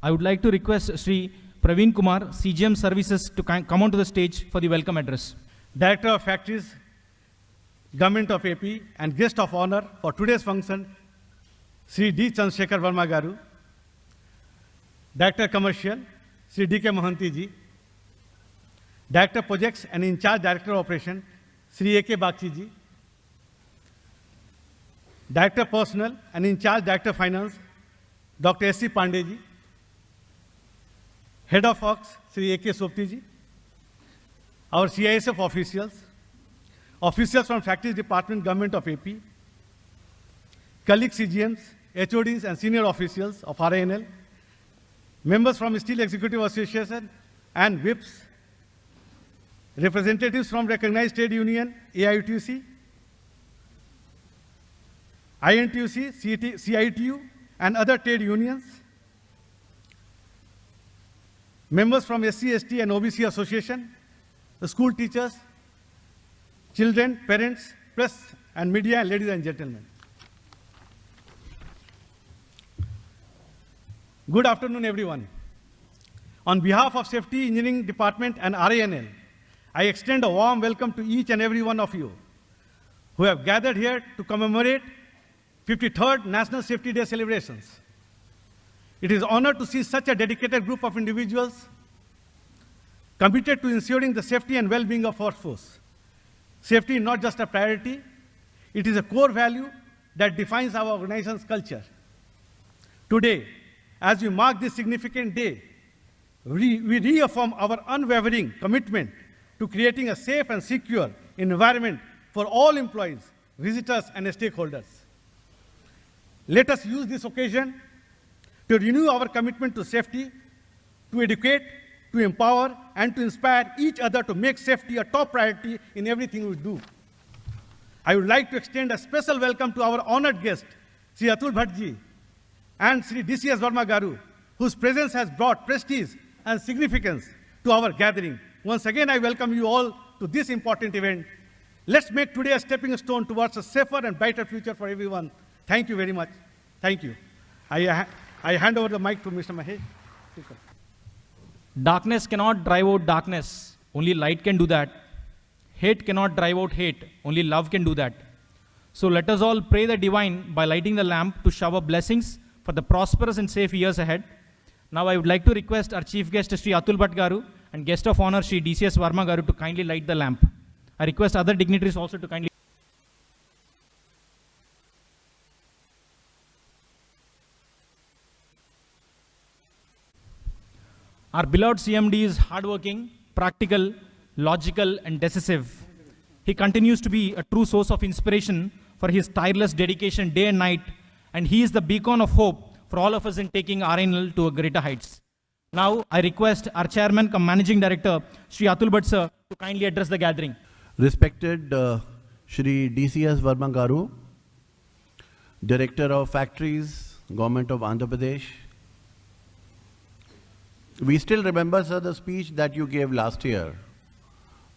I would like to request Sri Praveen Kumar, CGM Services, to come onto the stage for the welcome address. Director of Factories, Government of AP, and guest of honor for today's function, Sri D. Chandrasekhar Verma Garu. Director Commercial, Sri D. K. Mohanty ji. Director Projects and in charge Director of Operation, Sri A. K. Bagchi ji. Director Personnel and in charge Director Finance, Dr. S. C. Pandey ji. Head of Works, Sri A. K. Sopti ji. Our CISF officials, officials from Factories Department, Government of AP, colleague CGMs, HODs and senior officials of RINL, members from Steel Executive Association and WIPs, representatives from recognized trade union, AITUC, INTUC, CITU, and other trade unions, members from SC, ST, and OBC Association, the school teachers, children, parents, press, and media, and ladies and gentlemen. Good afternoon, everyone. On behalf of Safety Engineering Department and RINL, I extend a warm welcome to each and every one of you who have gathered here to commemorate 53rd National Safety Day celebrations. It is an honor to see such a dedicated group of individuals committed to ensuring the safety and well-being of our force. Safety is not just a priority, it is a core value that defines our organization's culture. Today, as we mark this significant day, we reaffirm our unwavering commitment to creating a safe and secure environment for all employees, visitors, and stakeholders. Let us use this occasion to renew our commitment to safety, to educate, to empower, and to inspire each other to make safety a top priority in everything we do. I would like to extend a special welcome to our honored guest, Sri Atul Bhatt ji and Sri DCS Verma Garu, whose presence has brought prestige and significance to our gathering. Once again, I welcome you all to this important event. Let's make today a stepping stone towards a safer and brighter future for everyone. Thank you very much. Thank you. I hand over the mic to Mr. Mahesh. Darkness cannot drive out darkness, only light can do that. Hate cannot drive out hate, only love can do that. So let us all pray the divine by lighting the lamp to shower blessings for the prosperous and safe years ahead. Now I would like to request our chief guest Sri Atul Bhatt Garu and guest of honor Sri DCS Verma Garu to kindly light the lamp. I request other dignitaries also to kindly. Our beloved CMD is hardworking, practical, logical, and decisive. He continues to be a true source of inspiration for his tireless dedication day and night, and he is the beacon of hope for all of us in taking RINL to a greater heights. Now, I request our chairman cum managing director, Sri Atul Bhatt sir, to kindly address the gathering. Respected Sri DCS Verma Garu, Director of Factories, Government of Andhra Pradesh. We still remember, sir, the speech that you gave last year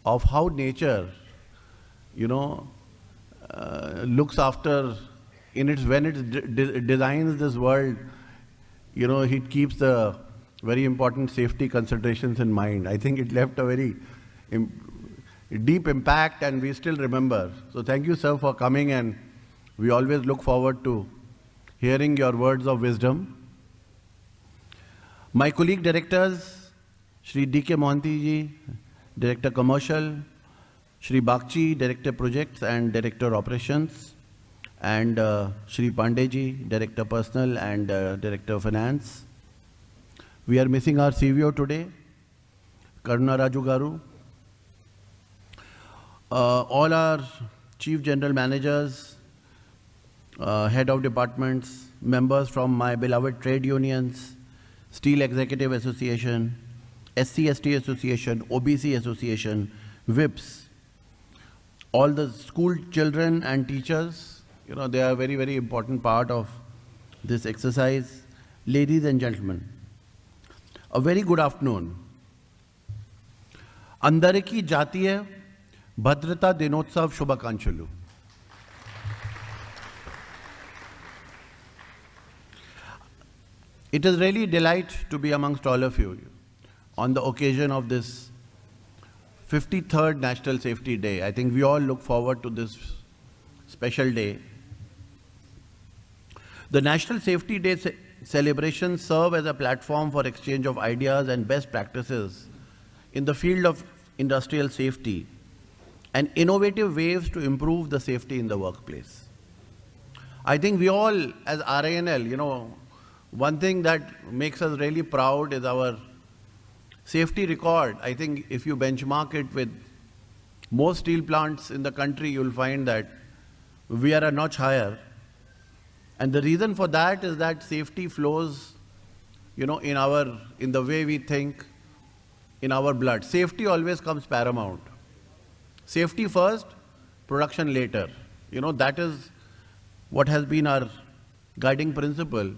of how nature, looks after when it designs this world, it keeps the very important safety considerations in mind. I think it left a very deep impact and we still remember. So thank you, sir, for coming, and we always look forward to hearing your words of wisdom. My colleague directors, Shri D. K. Mohanty ji, Director Commercial, Shri Bagchi, Director Projects and Director Operations, and Shri Pandey ji, Director Personnel and Director Finance. We are missing our CVO today, Karuna Raju Garu. All our Chief General Managers, Head of Departments, members from my beloved trade unions, Steel Executive Association, SC/ST Association, OBC Association, WIPs, all the school children and teachers, they are a very, very important part of this exercise. Ladies and gentlemen, a very good afternoon. Andariki Jatiya Bhadrata Dinotsav Shubhakankshalu. It is really a delight to be amongst all of you on the occasion of this 53rd National Safety Day. I think we all look forward to this special day. The National Safety Day celebrations serve as a platform for exchange of ideas and best practices in the field of industrial safety and innovative ways to improve the safety in the workplace. I think we all, as RINL, one thing that makes us really proud is our safety record. I think if you benchmark it with most steel plants in the country, you'll find that we are a notch higher. And the reason for that is that safety flows, in the way we think, in our blood. Safety always comes paramount. Safety first, production later. That is what has been our guiding principle.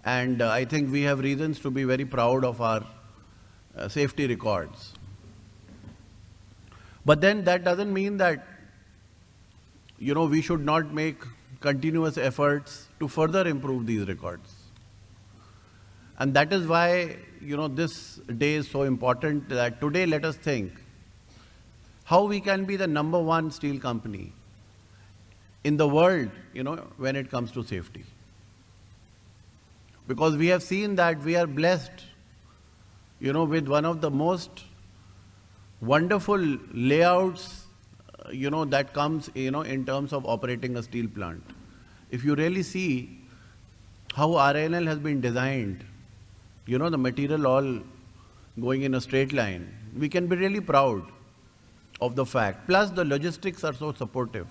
And I think we have reasons to be very proud of our safety records. But then that doesn't mean that, we should not make continuous efforts to further improve these records. And that is why, this day is so important, that today let us think how we can be the #1 steel company in the world, when it comes to safety. Because we have seen that we are blessed, with one of the most wonderful layouts, that comes, in terms of operating a steel plant. If you really see how RINL has been designed, the material all going in a straight line, we can be really proud of the fact. Plus the logistics are so supportive.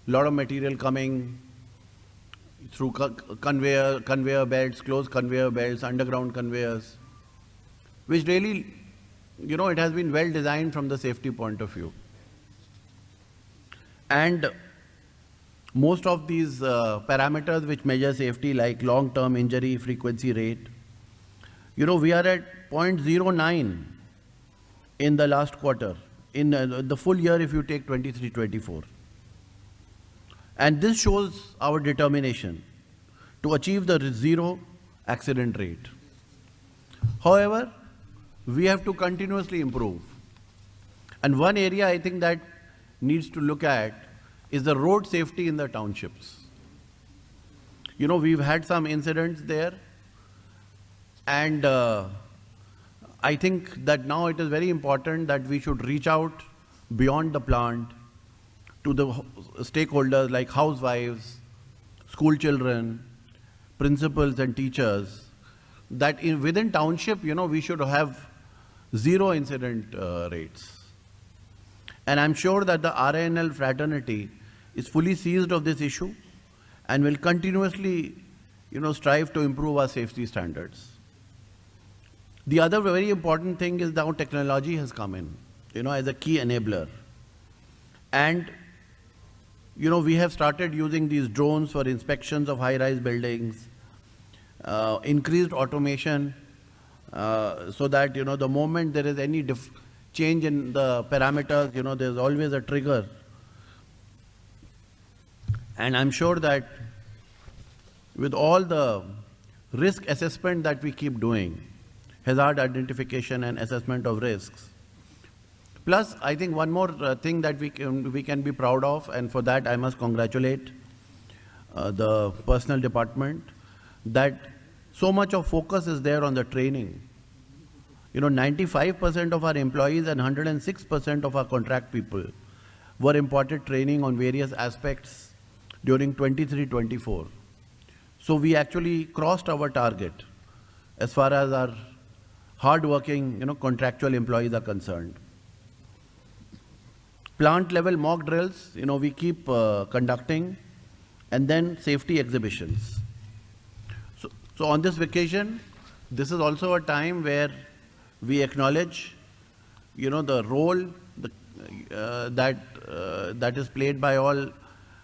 A lot of material coming through conveyor belts, closed conveyor belts, underground conveyors, which really, it has been well designed from the safety point of view. And most of these parameters which measure safety, like long-term injury frequency rate, we are at 0.09 in the last quarter, in the full year if you take 23-24. And this shows our determination to achieve the zero accident rate. However, we have to continuously improve. And one area I think that needs to look at is the road safety in the townships. We've had some incidents there, and I think that now it is very important that we should reach out beyond the plant to the stakeholders like housewives, school children, principals and teachers, that within township, we should have zero incident rates. And I'm sure that the RINL fraternity is fully seized of this issue and will continuously, strive to improve our safety standards. The other very important thing is now technology has come in, as a key enabler. And, we have started using these drones for inspections of high-rise buildings, increased automation, so that, the moment there is any change in the parameters, there's always a trigger. And I'm sure that with all the risk assessment that we keep doing, hazard identification and assessment of risks, plus I think one more thing that we can be proud of, and for that I must congratulate the personnel department, that so much of focus is there on the training. 95% of our employees and 106% of our contract people were imparted training on various aspects during 23-24. So we actually crossed our target as far as our hard-working, contractual employees are concerned. Plant level mock drills, we keep conducting, and then safety exhibitions. So on this occasion, this is also a time where we acknowledge, the role that is played by all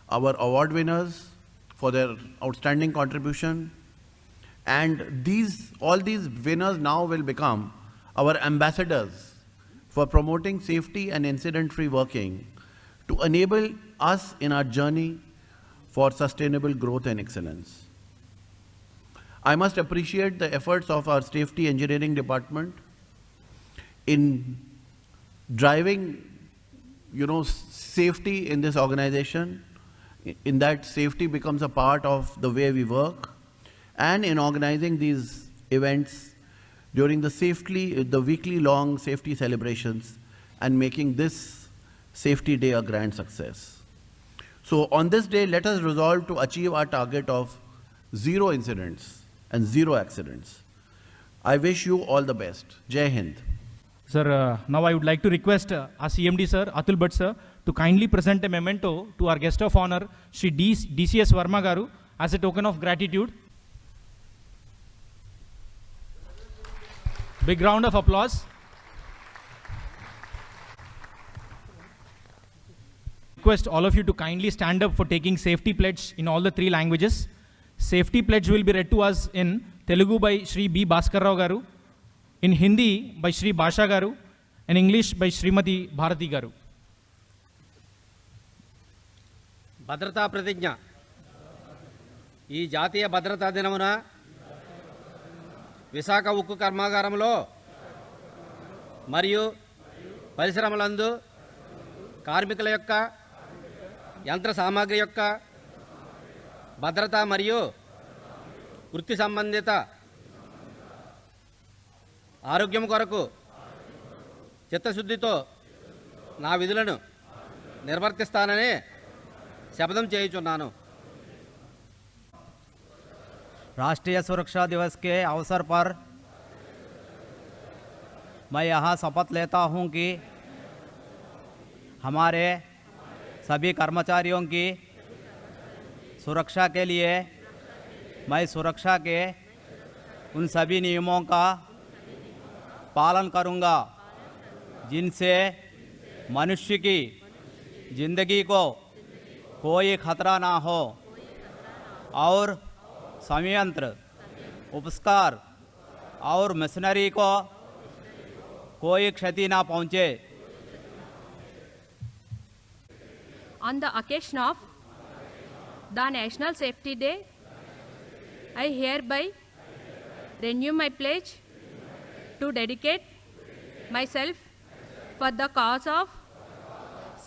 our award winners for their outstanding contribution. And all these winners now will become our ambassadors for promoting safety and incident-free working to enable us in our journey for sustainable growth and excellence. I must appreciate the efforts of our safety engineering department in driving, safety in this organization, in that safety becomes a part of the way we work, and in organizing these events during the weekly long safety celebrations and making this safety day a grand success. So on this day, let us resolve to achieve our target of 0 incidents and 0 accidents. I wish you all the best. Jai Hind. Sir, now I would like to request our CMD sir, Atul Bhatt sir, to kindly present a memento to our guest of honor, Shri DCS Verma Garu, as a token of gratitude. Big round of applause. Request all of you to kindly stand up for taking safety pledge in all the 3 languages. Safety pledge will be read to us in Telugu by Shri B. Bhaskar Rao Garu, in Hindi by Shri Bhasha Garu, and English by Srimati Bharati Garu. భద్రతా ప్రతిజ్ఞ. ఈ జాతీయ భద్రతా దినమున విశాఖ ఉక్కు కర్మాగారంలో మరియు పరిశ్రమలందు కార్మికుల యొక్క యంత్ర సామాగ్రి యొక్క భద్రత మరియు వృత్తి సంబంధిత ఆరోగ్యం కొరకు చిత్తశుద్ధితో నా విధులను నిర్వర్తిస్తానని శపథం చేయుచున్నాను. राष्ट्रीय सुरक्षा दिवस के अवसर पर मैं यहाँ शपथ लेता हूँ कि हमारे सभी कर्मचारियों की सुरक्षा के लिए मैं सुरक्षा के उन सभी नियमों का पालन करूँगा जिनसे मनुष्य की जिंदगी को कोई खतरा ना हो और संयंत्र, उपस्कार और मशीनरी को कोई क्षति ना पहुँचे. On the occasion of the National Safety Day, I hereby renew my pledge to dedicate myself for the cause of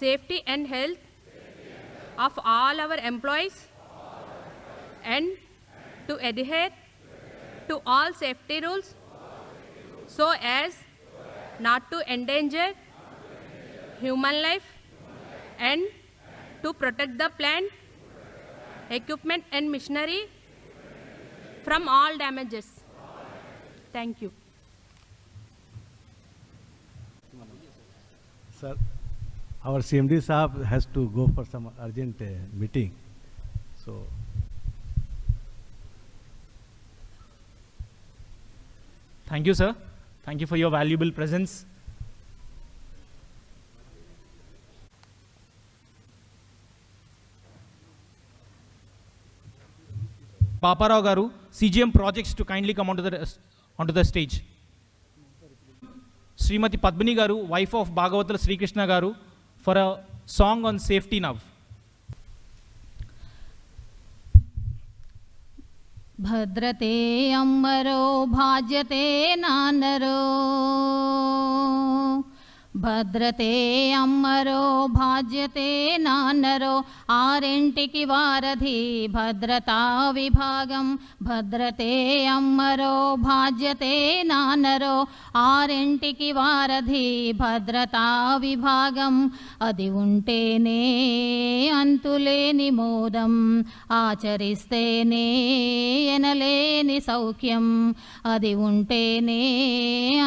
safety and health of all our employees and to adhere to all safety rules so as not to endanger human life and to protect the plant, equipment and machinery from all damages. Thank you. Sir, our CMD Sahab has to go for some urgent meeting. So, Thank you, sir. Thank you for your valuable presence. Papa Rao Garu, CGM Projects, to kindly come onto the stage. Srimati Padmini Garu, wife of Bhagavatal Sri Krishna Garu, for a song on safety now. भद्रते अम्बरो भाजते नानरो భద్రతే అమ్మరో భాజ్యతే నాన్నరో ఆరింటికి వారధి భద్రతా విభాగం భద్రతే అమ్మరో భాజ్యతే నాన్నరో ఆరింటికి వారధి భద్రతా విభాగం అది ఉంటేనే అంతులేని మోదం ఆచరిస్తేనే ఎనలేని సౌఖ్యం అది ఉంటేనే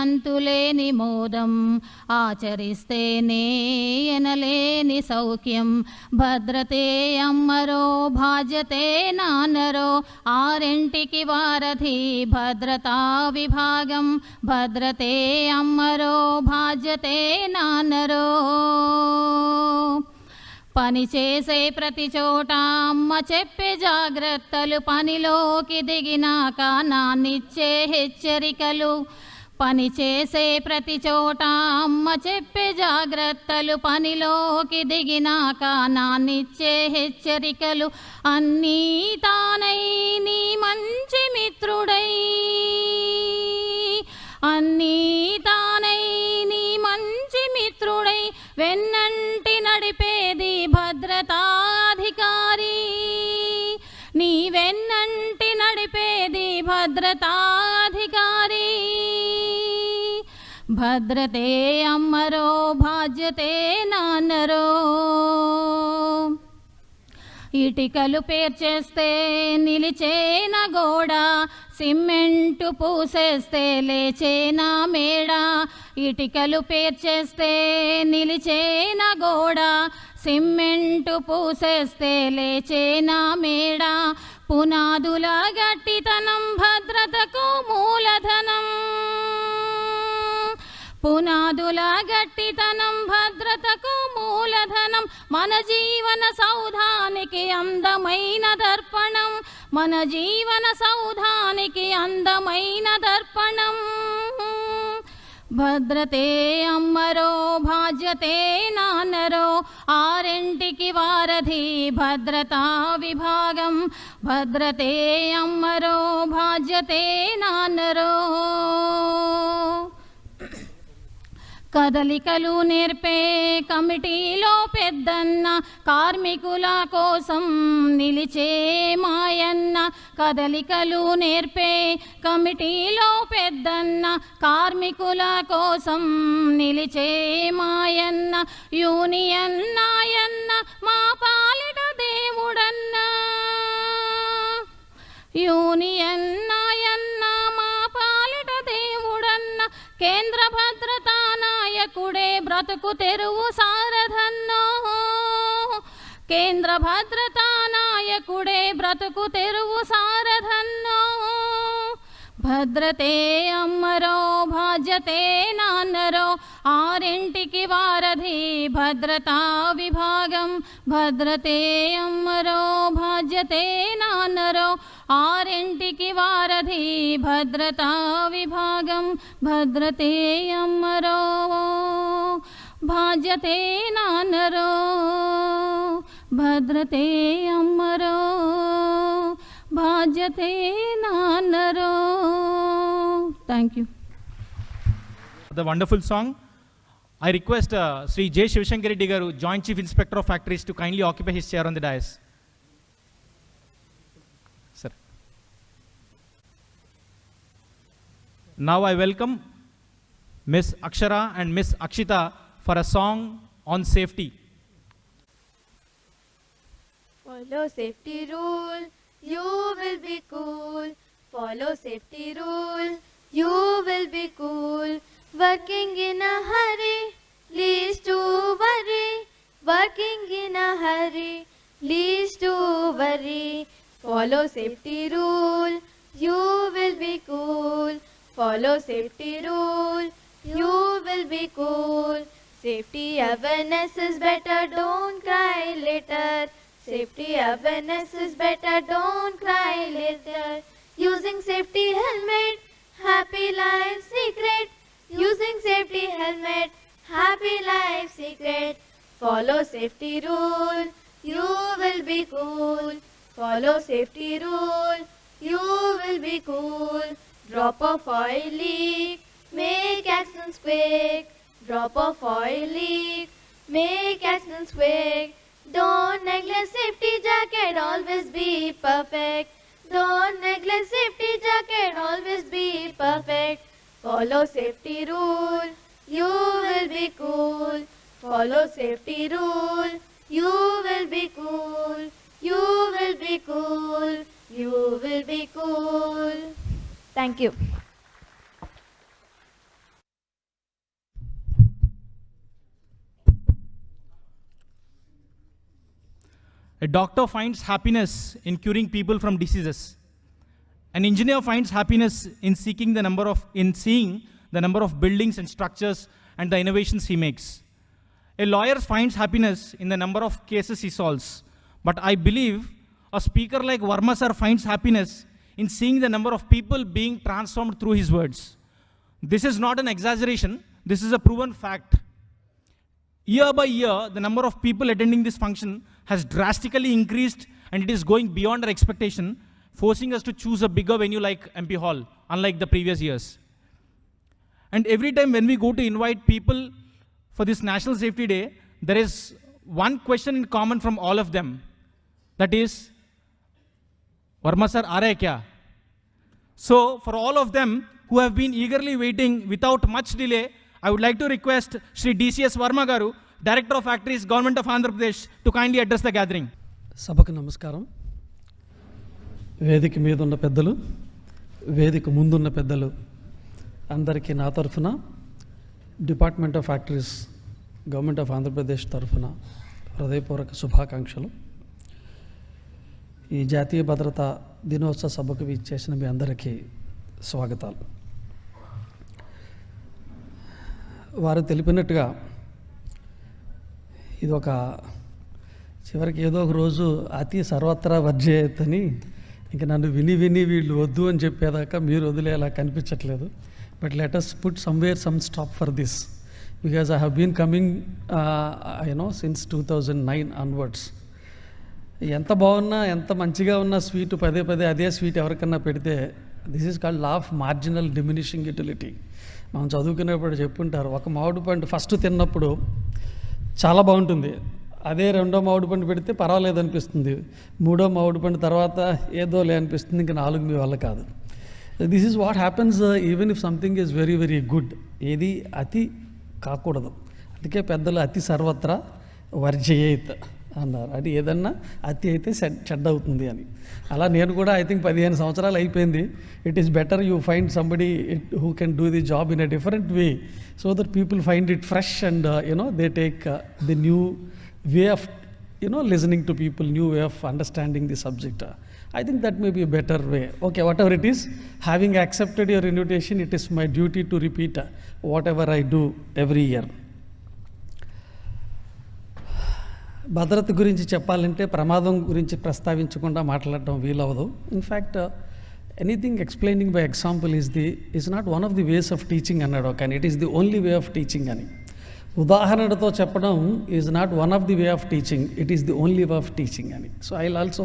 అంతులేని మోదం ఆచరిస్తేనే ఎనలేని సౌఖ్యం భద్రతే అమ్మరో భాజతే నాన్నరో ఆరింటికి వారధి భద్రతా విభాగం భద్రతే అమ్మరో భాజతే నాన్నరో పని చేసే ప్రతి చోట అమ్మ చెప్పే జాగ్రత్తలు పనిలోకి దిగినాక నాన్నిచ్చే హెచ్చరికలు పని చేసే ప్రతి చోట అమ్మ చెప్పే జాగ్రత్తలు, పనిలోకి దిగినాక నాన్నిచ్చే హెచ్చరికలు, అన్నీ తానై నీ మంచి మిత్రుడై, అన్నీ తానై నీ మంచి మిత్రుడై, వెన్నంటి నడిపేది భద్రతాధికారి, నీ వెన్నంటి నడిపేది భద్రతాధికారి. భద్రతే అమ్మరో బాధ్యతే నాన్నరో, ఇటికలు పేర్చేస్తే నిలిచేన గోడ, సిమెంటు పూసేస్తే లేచేనా మేడ, ఇటికలు పేర్చేస్తే నిలిచేన గోడ, సిమెంటు పూసేస్తే లేచేనా మేడ, పునాదుల గట్టితనం భద్రతకు మూలధనం, పునాదుల గట్టితనం భద్రతకు మూలధనం, మన జీవన సౌధానికి అందమైన దర్పణం, మన జీవన సౌధానికి అందమైన దర్పణం. భద్రతే అమ్మరో బాధ్యతే నాన్నరో, ఆరింటికి వారధి భద్రతా విభాగం, భద్రతే అమ్మరో బాధ్యతే నాన్నరో. కదలికలు నేర్పే కమిటీలో పెద్దన్న, కార్మికుల కోసం నిలిచే మాయన్న, కదలికలు నేర్పే కమిటీలో పెద్దన్న, కార్మికుల కోసం నిలిచే మాయన్న, యూనియన్ నాయన్న మా పాలిట దేవుడన్న, యూనియన్ నాయన్న మా పాలిట దేవుడన్న, కేంద్ర భద్రతా నాయకుడే బ్రతుకు తెరువు సారథన్నో, కేంద్ర భద్రతా నాయకుడే బ్రతుకు తెరువు సారథన్నో. భద్రతే అమ్మరో బాధ్యతే నాన్నరో, ఆరింటికి వారధి భద్రతా విభాగం, భద్రతే అమ్మరో బాధ్యతే నాన్నరో, ఆరింటికి వారధి భద్రతా విభాగం, భద్రతే అమ్మరో బాధ్యతే నాన్నరో, భద్రతే అమ్మరో బాధ్యతే నాన్నరో. Thank you. The wonderful song. I request Sri J. Shivashankar Reddy Garu, Joint Chief Inspector of Factories, to kindly occupy his chair on the dais. Sir. Now I welcome Miss Akshara and Miss Akshita for a song on safety. Follow safety rule, you will be cool. Follow safety rule, you will be cool. Working in a hurry leads to worry. Working in a hurry leads to worry. Follow safety rule, you will be cool. Follow safety rule, you will be cool. Safety awareness is better, don't cry later. Safety awareness is better, don't cry later. Using safety helmet, happy life secret. Using safety helmet, happy life secret. Follow safety rule, you will be cool. Follow safety rule, you will be cool. Drop of oil leak, make accidents quick. Drop of oil leak, make accidents quick. Don't neglect safety jacket, always be perfect. Don't neglect safety jacket, always be perfect. Follow safety rule, you will be cool. Follow safety rule, you will be cool. You will be cool. You will be cool. Thank you. A doctor finds happiness in curing people from diseases. An engineer finds happiness in seeing the number of buildings and structures and the innovations he makes. A lawyer finds happiness in the number of cases he solves. But I believe a speaker like Verma sir finds happiness in seeing the number of people being transformed through his words. This is not an exaggeration, this is a proven fact. Year by year, the number of people attending this function has drastically increased, and it is going beyond our expectation, forcing us to choose a bigger venue like MP Hall, unlike the previous years. And every time when we go to invite people for this National Safety Day, there is one question in common from all of them. That is, Verma sir, aa rahe kya? So for all of them who have been eagerly waiting without much delay, I would like to request Shri DCS Verma Garu, Director of Factories, Government of Andhra Pradesh, to kindly address the gathering. సభకు నమస్కారం. వేదిక మీద ఉన్న పెద్దలు, వేదిక ముందున్న పెద్దలు అందరికీ నా తరఫున, department of factories, government of Andhra Pradesh తరఫున హృదయపూర్వక శుభాకాంక్షలు. ఈ జాతీయ భద్రతా దినోత్సవ సభకు విచ్చేసిన మీ అందరికీ స్వాగతాలు. వారు తెలిపినట్టుగా ఇది ఒక చివరికి ఏదో ఒక రోజు అతి సర్వత్రా వర్జేయతని ఇంక నన్ను విని వీళ్ళు వద్దు అని చెప్పేదాకా మీరు వదిలేలా కనిపించట్లేదు. But let us put somewhere some stop for this, because I have been coming since 2009 onwards. ఎంత బాగున్నా, ఎంత మంచిగా ఉన్న స్వీట్ పదే అదే స్వీట్ ఎవరికన్నా పెడితే, this is called law of marginal diminishing utility. మనం చదువుకునేప్పుడు చెప్పుంటారు, ఒక మామిడి పండు ఫస్ట్ తిన్నప్పుడు చాలా బాగుంటుంది, అదే రెండో మామిడి పండు పెడితే పర్వాలేదు అనిపిస్తుంది, మూడో మామిడి పండు తర్వాత ఏదోలే అనిపిస్తుంది, ఇంకా 4 మీ వల్ల కాదు. This is what happens even if something is very very good. ఏది అతి కాకూడదు. అందుకే పెద్దలు అతి సర్వత్రా వర్జయేత్ అన్నారు. అది ఏదన్నా అతి అయితే చెడ్డ అవుతుంది అని. అలా నేను కూడా ఐ థింక్ 15 సంవత్సరాలు అయిపోయింది. It is better you find somebody who can do the job in a different way, so that people find it fresh and they take the new way of listening to people, new way of understanding the subject. I think that may be a better way. Okay, whatever it is, having accepted your invitation, it is my duty to repeat whatever I do every year. భద్రత గురించి చెప్పాలంటే ప్రమాదం గురించి ప్రస్తావించకుండా మాట్లాడటం వీలవదు. In fact anything explaining by example is not one of the ways of teaching అన్నాడు, కానీ it is the only way of teaching అని. ఉదాహరణతో చెప్పడం is not one of the way of teaching, it is the only way of teaching అని. So I will also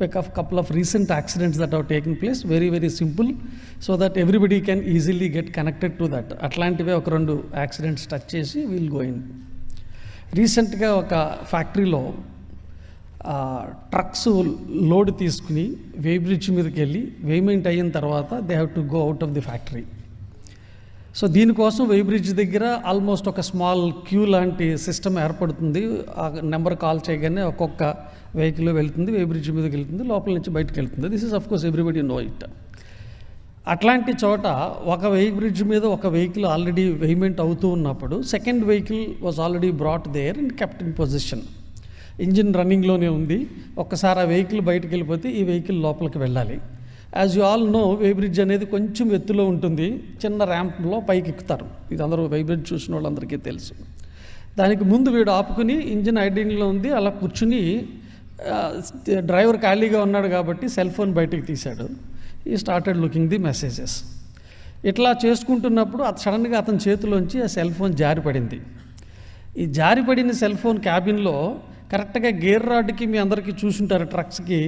pick up couple of recent accidents that have taken place, very very simple, so that everybody can easily get connected to that. అట్లాంటివే ఒక 2 accidents touch చేసి will go in. రీసెంట్గా ఒక ఫ్యాక్టరీలో trucks load తీసుకుని weighbridge మీదకి వెళ్ళి వేమెంట్ అయిన తర్వాత they have to go out of the factory. So దీనికోసం వేబ్రిడ్జ్ దగ్గర ఆల్మోస్ట్ ఒక స్మాల్ క్యూ లాంటి సిస్టమ్ ఏర్పడుతుంది. ఆ నెంబర్ కాల్ చేయగానే ఒక్కొక్క వెహికల్ వెళ్తుంది, వేబ్రిడ్జ్ మీదకి వెళ్తుంది, లోపల నుంచి బయటకు వెళ్తుంది. This is of course everybody know it. అట్లాంటి చోట ఒక వేబ్రిడ్జ్ మీద ఒక వెహికల్ ఆల్రెడీ వేమెంట్ అవుతూ ఉన్నప్పుడు second vehicle was already brought there and kept in position. Engine రన్నింగ్లోనే ఉంది. ఒక్కసారి ఆ వెహికల్ బయటకు వెళ్ళిపోతే ఈ వెహికల్ లోపలికి వెళ్ళాలి. As you all know, weighbridge అనేది కొంచెం ఎత్తులో ఉంటుంది, చిన్న ర్యాంప్లో పైకి ఎక్కుతారు. ఇది అందరూ వేబ్రిడ్జ్ చూసిన వాళ్ళందరికీ తెలుసు. దానికి ముందు వీడు ఆపుకుని ఇంజిన్ ఐడింగ్లో ఉంది, అలా కూర్చుని డ్రైవర్ ఖాళీగా ఉన్నాడు కాబట్టి సెల్ ఫోన్ బయటకు తీశాడు. ఈ స్టార్టెడ్ లుకింగ్ ది మెసేజెస్. ఇట్లా చేసుకుంటున్నప్పుడు సడన్గా అతని చేతిలోంచి ఆ సెల్ ఫోన్ జారిపడింది. ఈ జారిపడిన సెల్ ఫోన్ క్యాబిన్లో కరెక్ట్గా గేర్ రాడ్కి, మీ అందరికీ చూసుంటారు ట్రక్స్కి,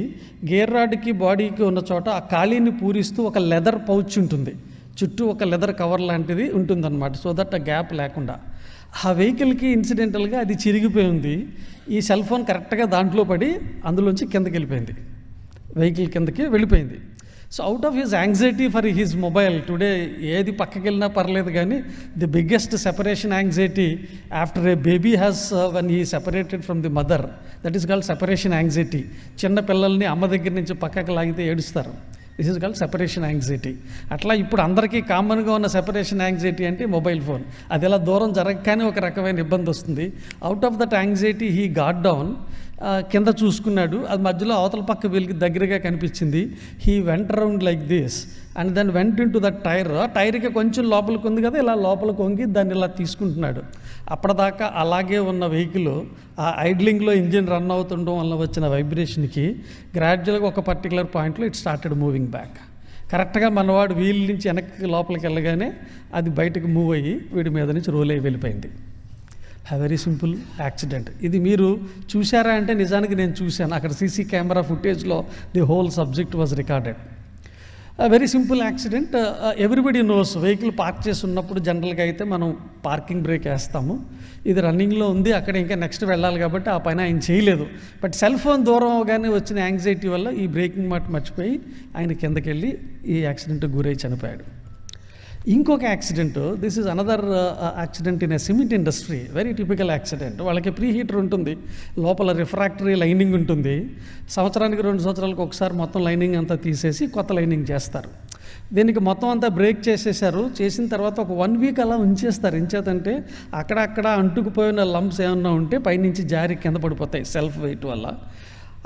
గేర్ రాడ్కి బాడీకి ఉన్న చోట ఆ ఖాళీని పూరిస్తూ ఒక లెదర్ పౌచ్ ఉంటుంది, చుట్టూ ఒక లెదర్ కవర్ లాంటిది ఉంటుందన్నమాట, సో దట్ ఆ గ్యాప్ లేకుండా. ఆ వెహికల్కి ఇన్సిడెంటల్గా అది చిరిగిపోయి ఉంది. ఈ సెల్ ఫోన్ కరెక్ట్గా దాంట్లో పడి అందులోంచి కిందకి వెళ్ళిపోయింది, వెహికల్ కిందకి వెళ్ళిపోయింది. So out of his anxiety for his mobile, today ఏది పక్కకి వెళ్ళినా పర్లేదు, కానీ the biggest separation anxiety after A baby has one he separated from the mother, that is called separation anxiety. చిన్న పిల్లల్ని అమ్మ దగ్గర నుంచి పక్కకి లాగితే ఏడుస్తారు, this is called separation anxiety. అట్లా ఇప్పుడు అందరికీ కామన్గా ఉన్న సెపరేషన్ యాంగ్జైటీ అంటే మొబైల్ ఫోన్. అది ఎలా దూరం జరగగానే ఒక రకమైన ఇబ్బంది వస్తుంది. Out of that anxiety he got down, కింద చూసుకున్నాడు, అది మధ్యలో అవతల పక్క వీళ్ళకి దగ్గరగా కనిపించింది. He went around like this and then went into that tyre. టైర్కి కొంచెం లోపలికి ఉంది కదా, ఇలా లోపలికి వంగి దాన్ని ఇలా తీసుకుంటున్నాడు. అప్పటిదాకా అలాగే ఉన్న వెహికల్ ఆ ఐడ్లింగ్లో ఇంజిన్ రన్ అవుతుండడం వల్ల వచ్చిన వైబ్రేషన్కి గ్రాడ్యువల్గా ఒక పర్టికులర్ పాయింట్లో ఇట్ స్టార్టెడ్ మూవింగ్ బ్యాక్. కరెక్ట్గా మనవాడు వీల్ నుంచి వెనక్కి లోపలికి వెళ్ళగానే అది బయటకు మూవ్ అయ్యి వీడి మీద నుంచి రోల్ అయ్యి వెళ్ళిపోయింది. Very simple accident. ఇది మీరు చూశారా అంటే నిజానికి నేను చూశాను. అక్కడ సీసీ కెమెరా ఫుటేజ్లో the whole subject was recorded. Very simple accident. Everybody knows vehicle park చేసి ఉన్నప్పుడు జనరల్గా అయితే మనం పార్కింగ్ బ్రేక్ వేస్తాము. ఇది రన్నింగ్లో ఉంది, అక్కడ ఇంకా నెక్స్ట్ వెళ్ళాలి కాబట్టి ఆ పైన ఆయన చేయలేదు. బట్ సెల్ ఫోన్ దూరం అవగానే వచ్చిన యాంగ్జైటీ వల్ల ఈ బ్రేకింగ్ మాట మర్చిపోయి ఆయన కిందకి వెళ్ళి ఈ యాక్సిడెంట్కి గురై చనిపోయాడు. ఇంకొక accident, this is another accident in a cement industry, very typical accident. వాళ్ళకి ప్రీ హీటర్ ఉంటుంది, లోపల రిఫ్రాక్టరీ లైనింగ్ ఉంటుంది. సంవత్సరానికి 2 సంవత్సరాలకు ఒకసారి మొత్తం లైనింగ్ అంతా తీసేసి కొత్త లైనింగ్ చేస్తారు. దీనికి మొత్తం అంతా బ్రేక్ చేసేసారు. చేసిన తర్వాత ఒక 1 వీక్ అలా ఉంచేస్తారు. ఎంచేతంటే అక్కడక్కడ అంటుకుపోయిన లంప్స్ ఏమన్నా ఉంటే పైనుంచి జారి కింద పడిపోతాయి సెల్ఫ్ వెయిట్ వల్ల.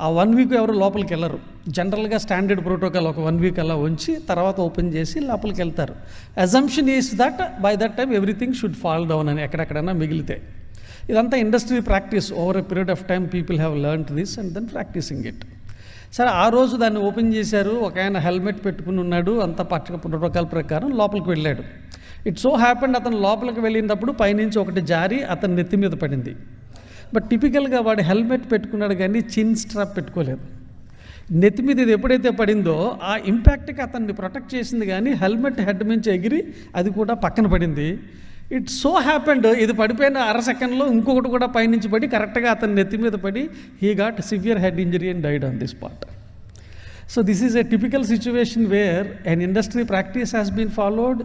ఆ 1 వీక్ ఎవరు లోపలికి వెళ్ళరు. జనరల్గా స్టాండర్డ్ ప్రోటోకాల్ ఒక 1 వీక్ అలా ఉంచి తర్వాత ఓపెన్ చేసి లోపలికి వెళ్తారు. Assumption is that by that time everything should fall down అని ఎక్కడెక్కడైనా మిగిలితే. ఇదంతా industry practice. Over a period of time people have learned this and then practicing it. సరే, ఆ రోజు దాన్ని ఓపెన్ చేశారు. ఒక ఆయన హెల్మెట్ పెట్టుకుని ఉన్నాడు, అంతా పక్క ప్రోటోకాల్ ప్రకారం లోపలికి వెళ్ళాడు. ఇట్ సో హ్యాపెండ్ అతను లోపలికి వెళ్ళినప్పుడు పైనుంచి ఒకటి జారి అతని నెత్తి మీద పడింది. బట్ టిపికల్గా వాడు హెల్మెట్ పెట్టుకున్నాడు కానీ చిన్ స్ట్రాప్ పెట్టుకోలేదు. నెత్తి మీద ఇది ఎప్పుడైతే పడిందో ఆ ఇంపాక్ట్కి అతన్ని ప్రొటెక్ట్ చేసింది కానీ హెల్మెట్ హెడ్ నుంచి ఎగిరి అది కూడా పక్కన పడింది. ఇట్ సో హ్యాపెండ్ ఇది పడిపోయిన 1/2 సెకండ్లో ఇంకొకటి కూడా పైనుంచి పడి కరెక్ట్గా అతని నెత్తి మీద పడి he got severe head injury and died on this spot. So this is a typical situation where an industry practice has been followed.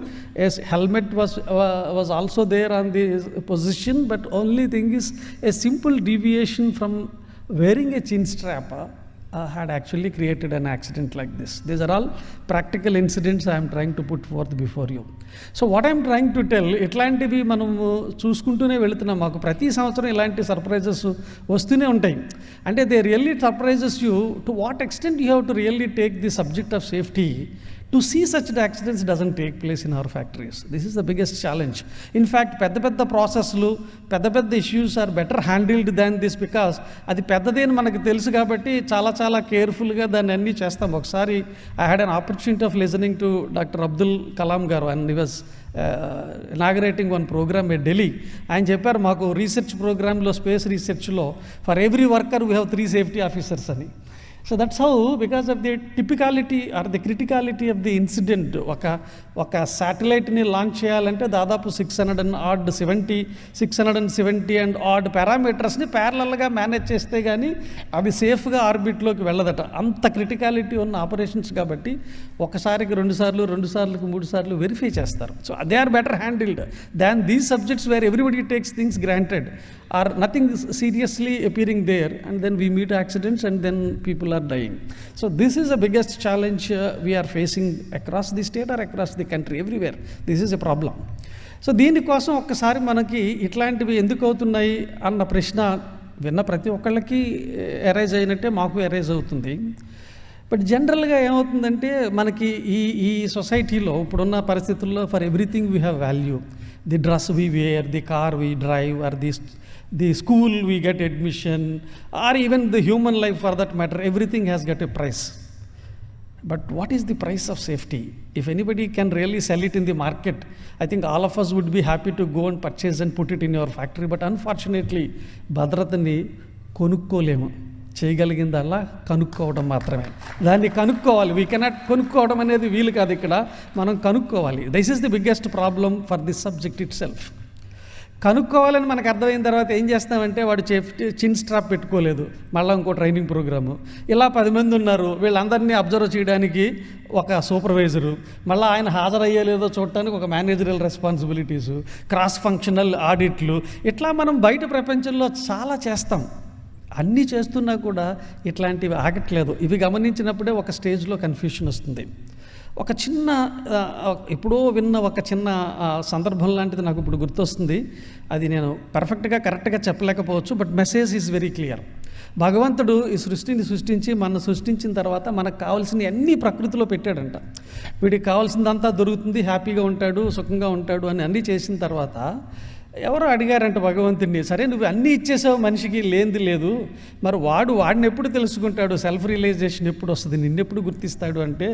As helmet was also there on the position, but only thing is a simple deviation from wearing a chin strap had actually created an accident like this. These are all practical incidents I am trying to put forth before you. So what I am trying to tell, ఇట్లాంటివి మనం చూసుకుంటూనే వెళుతున్నాం. మాకు ప్రతి సంవత్సరం ఇలాంటి surprises వస్తూనే ఉంటాయి. అంటే they really surprises you to what extent you have to really take the subject of safety to see such accidents doesn't take place in our factories. This is the biggest challenge. In fact, పెద్ద ప్రాసెస్లు పెద్ద issues are better handled than this because అది పెద్దది అని మనకు తెలుసు కాబట్టి చాలా కేర్ఫుల్గా దాన్ని అన్నీ చేస్తాం. ఒకసారి I had an opportunity of listening to doctor Abdul Kalam గారు and he was inaugurating one program at Delhi. ఆయన చెప్పారు మాకు రీసెర్చ్ ప్రోగ్రాంలో స్పేస్ రీసెర్చ్లో for every worker we have 3 safety officers అని. So that's how, because of the typicality or the criticality of the incident, ఒక శాటిలైట్ని launch చేయాలంటే దాదాపు 670 అండ్ ఆడ్ పారామీటర్స్ని ప్యారలల్గా మేనేజ్ చేస్తే కానీ అది సేఫ్గా ఆర్బిట్లోకి వెళ్ళదట. అంత క్రిటికాలిటీ ఉన్న ఆపరేషన్స్ కాబట్టి ఒకసారికి 2 సార్లు 3 సార్లు వెరిఫై చేస్తారు. So they are better handled than these subjects where everybody takes things granted or nothing is seriously appearing there, and then we meet accidents and then people are dying. So this is the biggest challenge we are facing across the state or across the country, everywhere. This is a problem. So దీనికోసం ఒక్కసారి మనకి ఇట్లాంటివి ఎందుకు అవుతున్నాయి అన్న ప్రశ్న విన్న ప్రతి ఒక్కళ్ళకి ఎరైజ్ అయినట్టే మాకు ఎరైజ్ అవుతుంది. బట్ జనరల్గా ఏమవుతుందంటే మనకి ఈ సొసైటీలో ఇప్పుడున్న పరిస్థితుల్లో for everything we have value. The dress we wear, the car we drive, are the school we get admission, or even the human life for that matter, everything has got a price. But what is the price of safety? If anybody can really sell it in the market, I think all of us would be happy to go and purchase and put it in your factory. But unfortunately, భద్రతని కొనుక్కోలేము. చేయగలిగిందల్లా కనుక్కోవడం మాత్రమే. దాన్ని కనుక్కోవాలి. We cannot కొనుక్కోవడం అనేది వీలు కాదు, ఇక్కడ మనం కనుక్కోవాలి. This is the biggest problem for this subject itself. కనుక్కోవాలని మనకు అర్థమైన తర్వాత ఏం చేస్తామంటే వాడు చిన్ స్ట్రాప్ పెట్టుకోలేదు, మళ్ళీ ఇంకో ట్రైనింగ్ ప్రోగ్రాము, ఇలా 10 మంది ఉన్నారు, వీళ్ళందరినీ అబ్జర్వ్ చేయడానికి ఒక సూపర్వైజరు, మళ్ళీ ఆయన హాజరయ్యేలేదో చూడటానికి ఒక మేనేజరల్ రెస్పాన్సిబిలిటీసు, క్రాస్ ఫంక్షనల్ ఆడిట్లు, ఇట్లా మనం బయట ప్రపంచంలో చాలా చేస్తాం. అన్నీ చేస్తున్నా కూడా ఇట్లాంటివి ఆగట్లేదు. ఇవి గమనించినప్పుడే ఒక స్టేజ్లో కన్ఫ్యూషన్ వస్తుంది. ఒక చిన్న ఎప్పుడో విన్న ఒక చిన్న సందర్భం లాంటిది నాకు ఇప్పుడు గుర్తొస్తుంది. అది నేను కరెక్ట్గా చెప్పలేకపోవచ్చు, but message is very clear. భగవంతుడు ఈ సృష్టిని సృష్టించి మనం సృష్టించిన తర్వాత మనకు కావాల్సిన అన్ని ప్రకృతిలో పెట్టాడంట. వీడికి కావాల్సిందంతా దొరుకుతుంది, హ్యాపీగా ఉంటాడు, సుఖంగా ఉంటాడు అని అన్నీ చేసిన తర్వాత ఎవరో అడిగారంట భగవంతుడిని, సరే నువ్వు అన్నీ ఇచ్చేసావు, మనిషికి లేనిది లేదు, మరి వాడిని ఎప్పుడు తెలుసుకుంటాడు, సెల్ఫ్ రియలైజేషన్ ఎప్పుడు వస్తుంది, నిన్నెప్పుడు గుర్తిస్తాడు అంటే,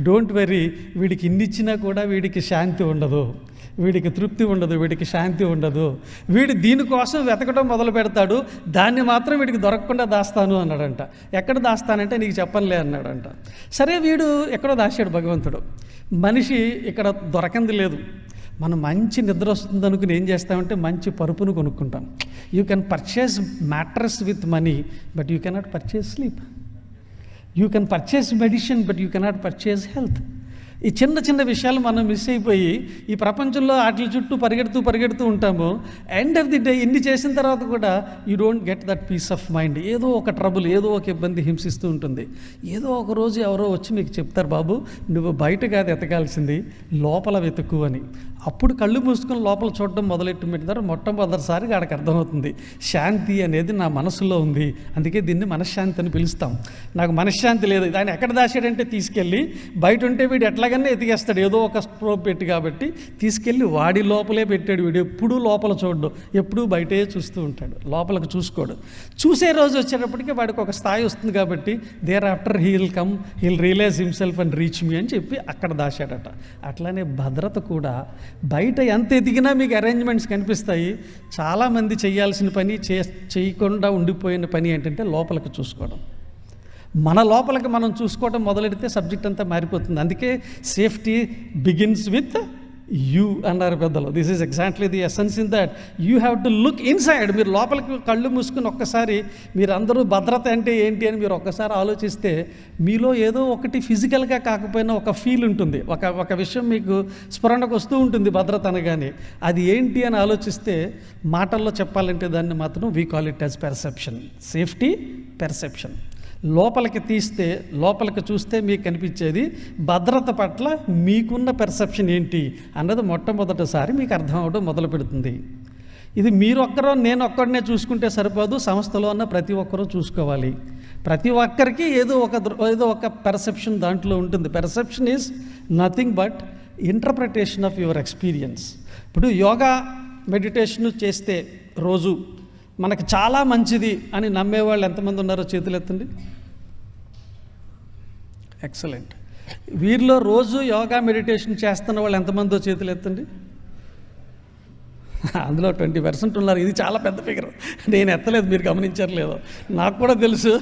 డోంట్ వెరీ, వీడికి ఇన్ని ఇచ్చినా కూడా వీడికి శాంతి ఉండదు, వీడికి తృప్తి ఉండదు, వీడికి శాంతి ఉండదు, వీడు దీనికోసం వెతకడం మొదలు పెడతాడు, దాన్ని మాత్రం వీడికి దొరకకుండా దాస్తాను అన్నాడంట. ఎక్కడ దాస్తానంటే నీకు చెప్పనులే అన్నాడంట. సరే వీడు ఎక్కడో దాచాడు భగవంతుడు. మనిషి ఇక్కడ దొరకంది లేదు. మనం మంచి నిద్ర వస్తుంది అనుకుని ఏం చేస్తామంటే మంచి పరుపును కొనుక్కుంటాం. You can purchase mattress with money, but you cannot purchase sleep. You can purchase medicine, but you cannot purchase health. ఈ చిన్న చిన్న విషయాలు మనం మిస్ అయిపోయి ఈ ప్రపంచంలో వాటి చుట్టూ పరిగెడుతూ ఉంటాము. ఎండ్ ఆఫ్ ది డే ఇన్ని చేసిన తర్వాత కూడా you don't get that peace of mind. ఏదో ఒక ట్రబుల్, ఏదో ఒక ఇబ్బంది హింసిస్తూ ఉంటుంది. ఏదో ఒక రోజు ఎవరో వచ్చి మీకు చెప్తారు, బాబు నువ్వు బయట కాదు ఎతకాల్సింది, లోపల వెతుకు అని. అప్పుడు కళ్ళు మూసుకొని లోపల చూడడం మొదలెట్టి పెట్టినారు. మొట్టమొదటిసారిగా ఆడికి అర్థమవుతుంది, శాంతి అనేది నా మనసులో ఉంది, అందుకే దీన్ని మనశ్శాంతి అని పిలుస్తాం. నాకు మనశ్శాంతి లేదు, దాన్ని ఎక్కడ దాచాడంటే తీసుకెళ్ళి బయట ఉంటే వీడు ఎట్లాగన్నా ఎతికేస్తాడు, ఏదో ఒక స్ట్రోప్ పెట్టి, కాబట్టి తీసుకెళ్ళి వాడి లోపలే పెట్టాడు. వీడు ఎప్పుడూ లోపల చూడడు, ఎప్పుడూ బయటే చూస్తూ ఉంటాడు, లోపలికి చూసుకోడు. చూసే రోజు వచ్చేటప్పటికి వాడికి ఒక స్థాయి వస్తుంది, కాబట్టి thereafter he'll realise himself and reach me అని చెప్పి అక్కడ దాచాడట. అట్లానే భద్రత కూడా బయట ఎంత ఎదిగినా మీకు అరేంజ్మెంట్స్ కనిపిస్తాయి. చాలామంది చేయాల్సిన పని చేయకుండా ఉండిపోయిన పని ఏంటంటే లోపలికి చూసుకోవడం. మన లోపలికి మనం చూసుకోవడం మొదలెడితే సబ్జెక్ట్ అంతా మారిపోతుంది. అందుకే సేఫ్టీ బిగిన్స్ విత్ యూ అన్నారు పెద్దలు. This is exactly the essence in that you have to look inside. మీరు లోపలికి కళ్ళు మూసుకుని ఒక్కసారి మీరు అందరూ భద్రత అంటే ఏంటి అని మీరు ఒక్కసారి ఆలోచిస్తే మీలో ఏదో ఒకటి ఫిజికల్గా కాకపోయినా ఒక ఫీల్ ఉంటుంది, ఒక విషయం మీకు స్ఫురణకు వస్తూ ఉంటుంది భద్రత అనగానే. అది ఏంటి అని ఆలోచిస్తే మాటల్లో చెప్పాలంటే దాన్ని మాత్రం we call it as perception. Safety perception. లోపలికి తీస్తే, లోపలికి చూస్తే మీకు కనిపించేది భద్రత పట్ల మీకున్న పెర్సెప్షన్ ఏంటి అన్నది మొట్టమొదటిసారి మీకు అర్థం అవడం మొదలు పెడుతుంది. ఇది మీరు ఒక్కరో నేను ఒక్కడినే చూసుకుంటే సరిపోదు, సంస్థలో ఉన్న ప్రతి ఒక్కరూ చూసుకోవాలి. ప్రతి ఒక్కరికి ఏదో ఒక పెర్సెప్షన్ దాంట్లో ఉంటుంది. Perception is nothing but interpretation of your experience. ఇప్పుడు యోగా మెడిటేషన్ చేస్తే రోజు మనకు చాలా మంచిది అని నమ్మేవాళ్ళు ఎంతమంది ఉన్నారో చేతులు ఎత్తండి. ఎక్సలెంట్. వీరిలో రోజు యోగా మెడిటేషన్ చేస్తున్న వాళ్ళు ఎంతమందో చేతులు ఎత్తండి. అందులో 20% ఉన్నారు. ఇది చాలా పెద్ద ఫిగర్. నేను ఎత్తలేదు, మీరు గమనించారు లేదో, నాకు కూడా తెలుసు,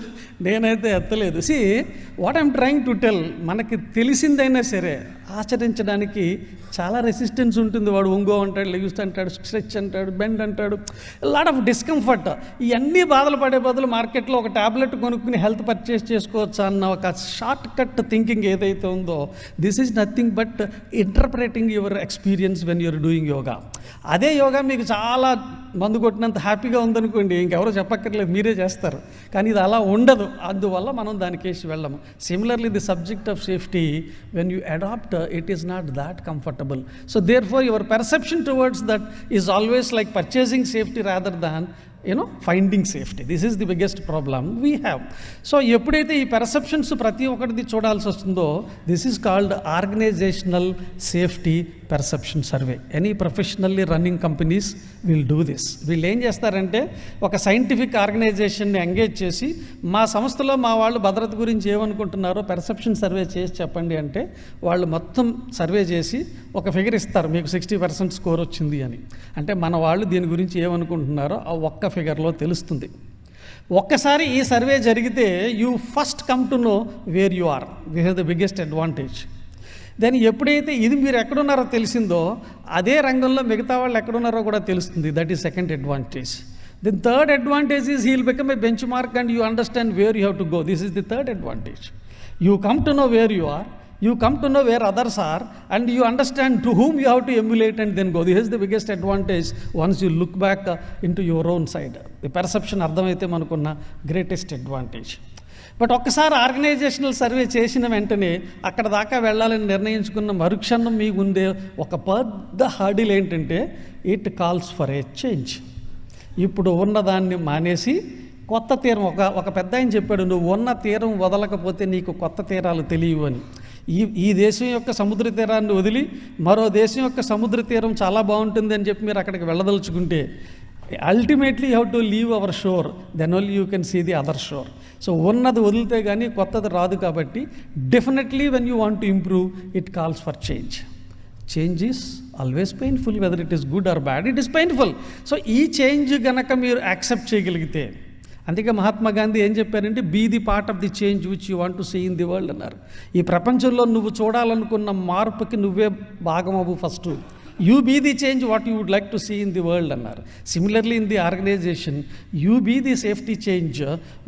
నేనైతే ఎత్తలేదు. See what I'm trying to tell, మనకి తెలిసిందైనా సరే ఆచరించడానికి చాలా రెసిస్టెన్స్ ఉంటుంది. వాడు ఒంగో అంటాడు, లెగ్స్ అంటాడు, స్ట్రెచ్ అంటాడు, బెండ్ అంటాడు, లాట్ ఆఫ్ డిస్కంఫర్ట్. ఇవన్నీ బాధలు పడే బదులు మార్కెట్లో ఒక ట్యాబ్లెట్ కొనుక్కుని హెల్త్ పర్చేస్ చేసుకోవచ్చు అన్న ఒక షార్ట్ కట్ థింకింగ్ ఏదైతే ఉందో, this is nothing but interpreting your experience when you're doing yoga. అదే యోగా మీకు చాలా మందు కొట్టినంత హ్యాపీగా ఉందనుకోండి, ఇంకెవరో చెప్పక్కర్లేదు, మీరే చేస్తారు. కానీ ఇది అలా ఉండదు, అందువల్ల మనం దానికేసి వెళ్ళము. Similarly the subject of safety, when you adapt, it is not that comfortable. So therefore your perception towards that is always like purchasing safety rather than finding safety. This is the biggest problem we have. So ఎప్పుడైతే ఈ perceptions ప్రతి ఒక్కటిది చూడాల్సి వస్తుందో, this is called organisational safety perception survey. Any professionally running companies will do this. వీళ్ళు ఏం చేస్తారంటే ఒక సైంటిఫిక్ ఆర్గనైజేషన్ని ఎంగేజ్ చేసి, మా సంస్థలో మా వాళ్ళు భద్రత గురించి ఏమనుకుంటున్నారో పెర్సెప్షన్ సర్వే చేసి చెప్పండి అంటే, వాళ్ళు మొత్తం సర్వే చేసి ఒక ఫిగర్ ఇస్తారు, మీకు 60% స్కోర్ వచ్చింది అని. అంటే మన వాళ్ళు దీని గురించి ఏమనుకుంటున్నారో ఆ ఒక్క ఫిగర్లో తెలుస్తుంది. ఒక్కసారి ఈ సర్వే జరిగితే you first come to know where you are. This is the biggest advantage. Then ఎప్పుడైతే ఇది మీరు ఎక్కడున్నారో తెలిసిందో, అదే రంగంలో మిగతా వాళ్ళు ఎక్కడున్నారో కూడా తెలుస్తుంది. That is second advantage. Then third advantage is he'll become a benchmark and you understand where you have to go. This is the third advantage. You come to know where you are, you come to know where others are, and you understand to whom you have to emulate and then go. This is the biggest advantage once you look back into your own side. The perception అర్థమైతే మనకున్న greatest advantage. But ఒక్కసారి organisational survey చేసిన వెంటనే అక్కడ దాకా వెళ్ళాలని నిర్ణయించుకున్న మరుక్షణం మీకు ఉండే ఒక పెద్ద హర్డిల్ ఏంటంటే, it calls for a change. ఇప్పుడు ఉన్నదాన్ని మానేసి కొత్త తీరం, ఒక పెద్ద ఆయన చెప్పాడు, నువ్వు ఉన్న తీరం వదలకపోతే నీకు కొత్త తీరాలు తెలియవు అని. ఈ దేశం యొక్క సముద్ర తీరాన్ని వదిలి మరో దేశం యొక్క సముద్ర తీరం చాలా బాగుంటుంది అని చెప్పి మీరు అక్కడికి వెళ్ళదలుచుకుంటే ultimately you have to leave our shore, then only you can see the other shore. So ఉన్నది వదిలితే కానీ కొత్తది రాదు. కాబట్టి definitely when you want to improve it calls for change. Change is always painful, whether it is good or bad, it is painful. So ఈ change గనక మీరు accept చేయగలిగితే, అందుకే మహాత్మా గాంధీ ఏం చెప్పారంటే be the part of the change which you want to see in the world అన్నారు. ఈ ప్రపంచంలో నువ్వు చూడాలనుకున్న మార్పుకి నువ్వే భాగం అవ్వు first. You be the change what you would like to see in the world అన్నారు. Similarly in the organization, you be the safety change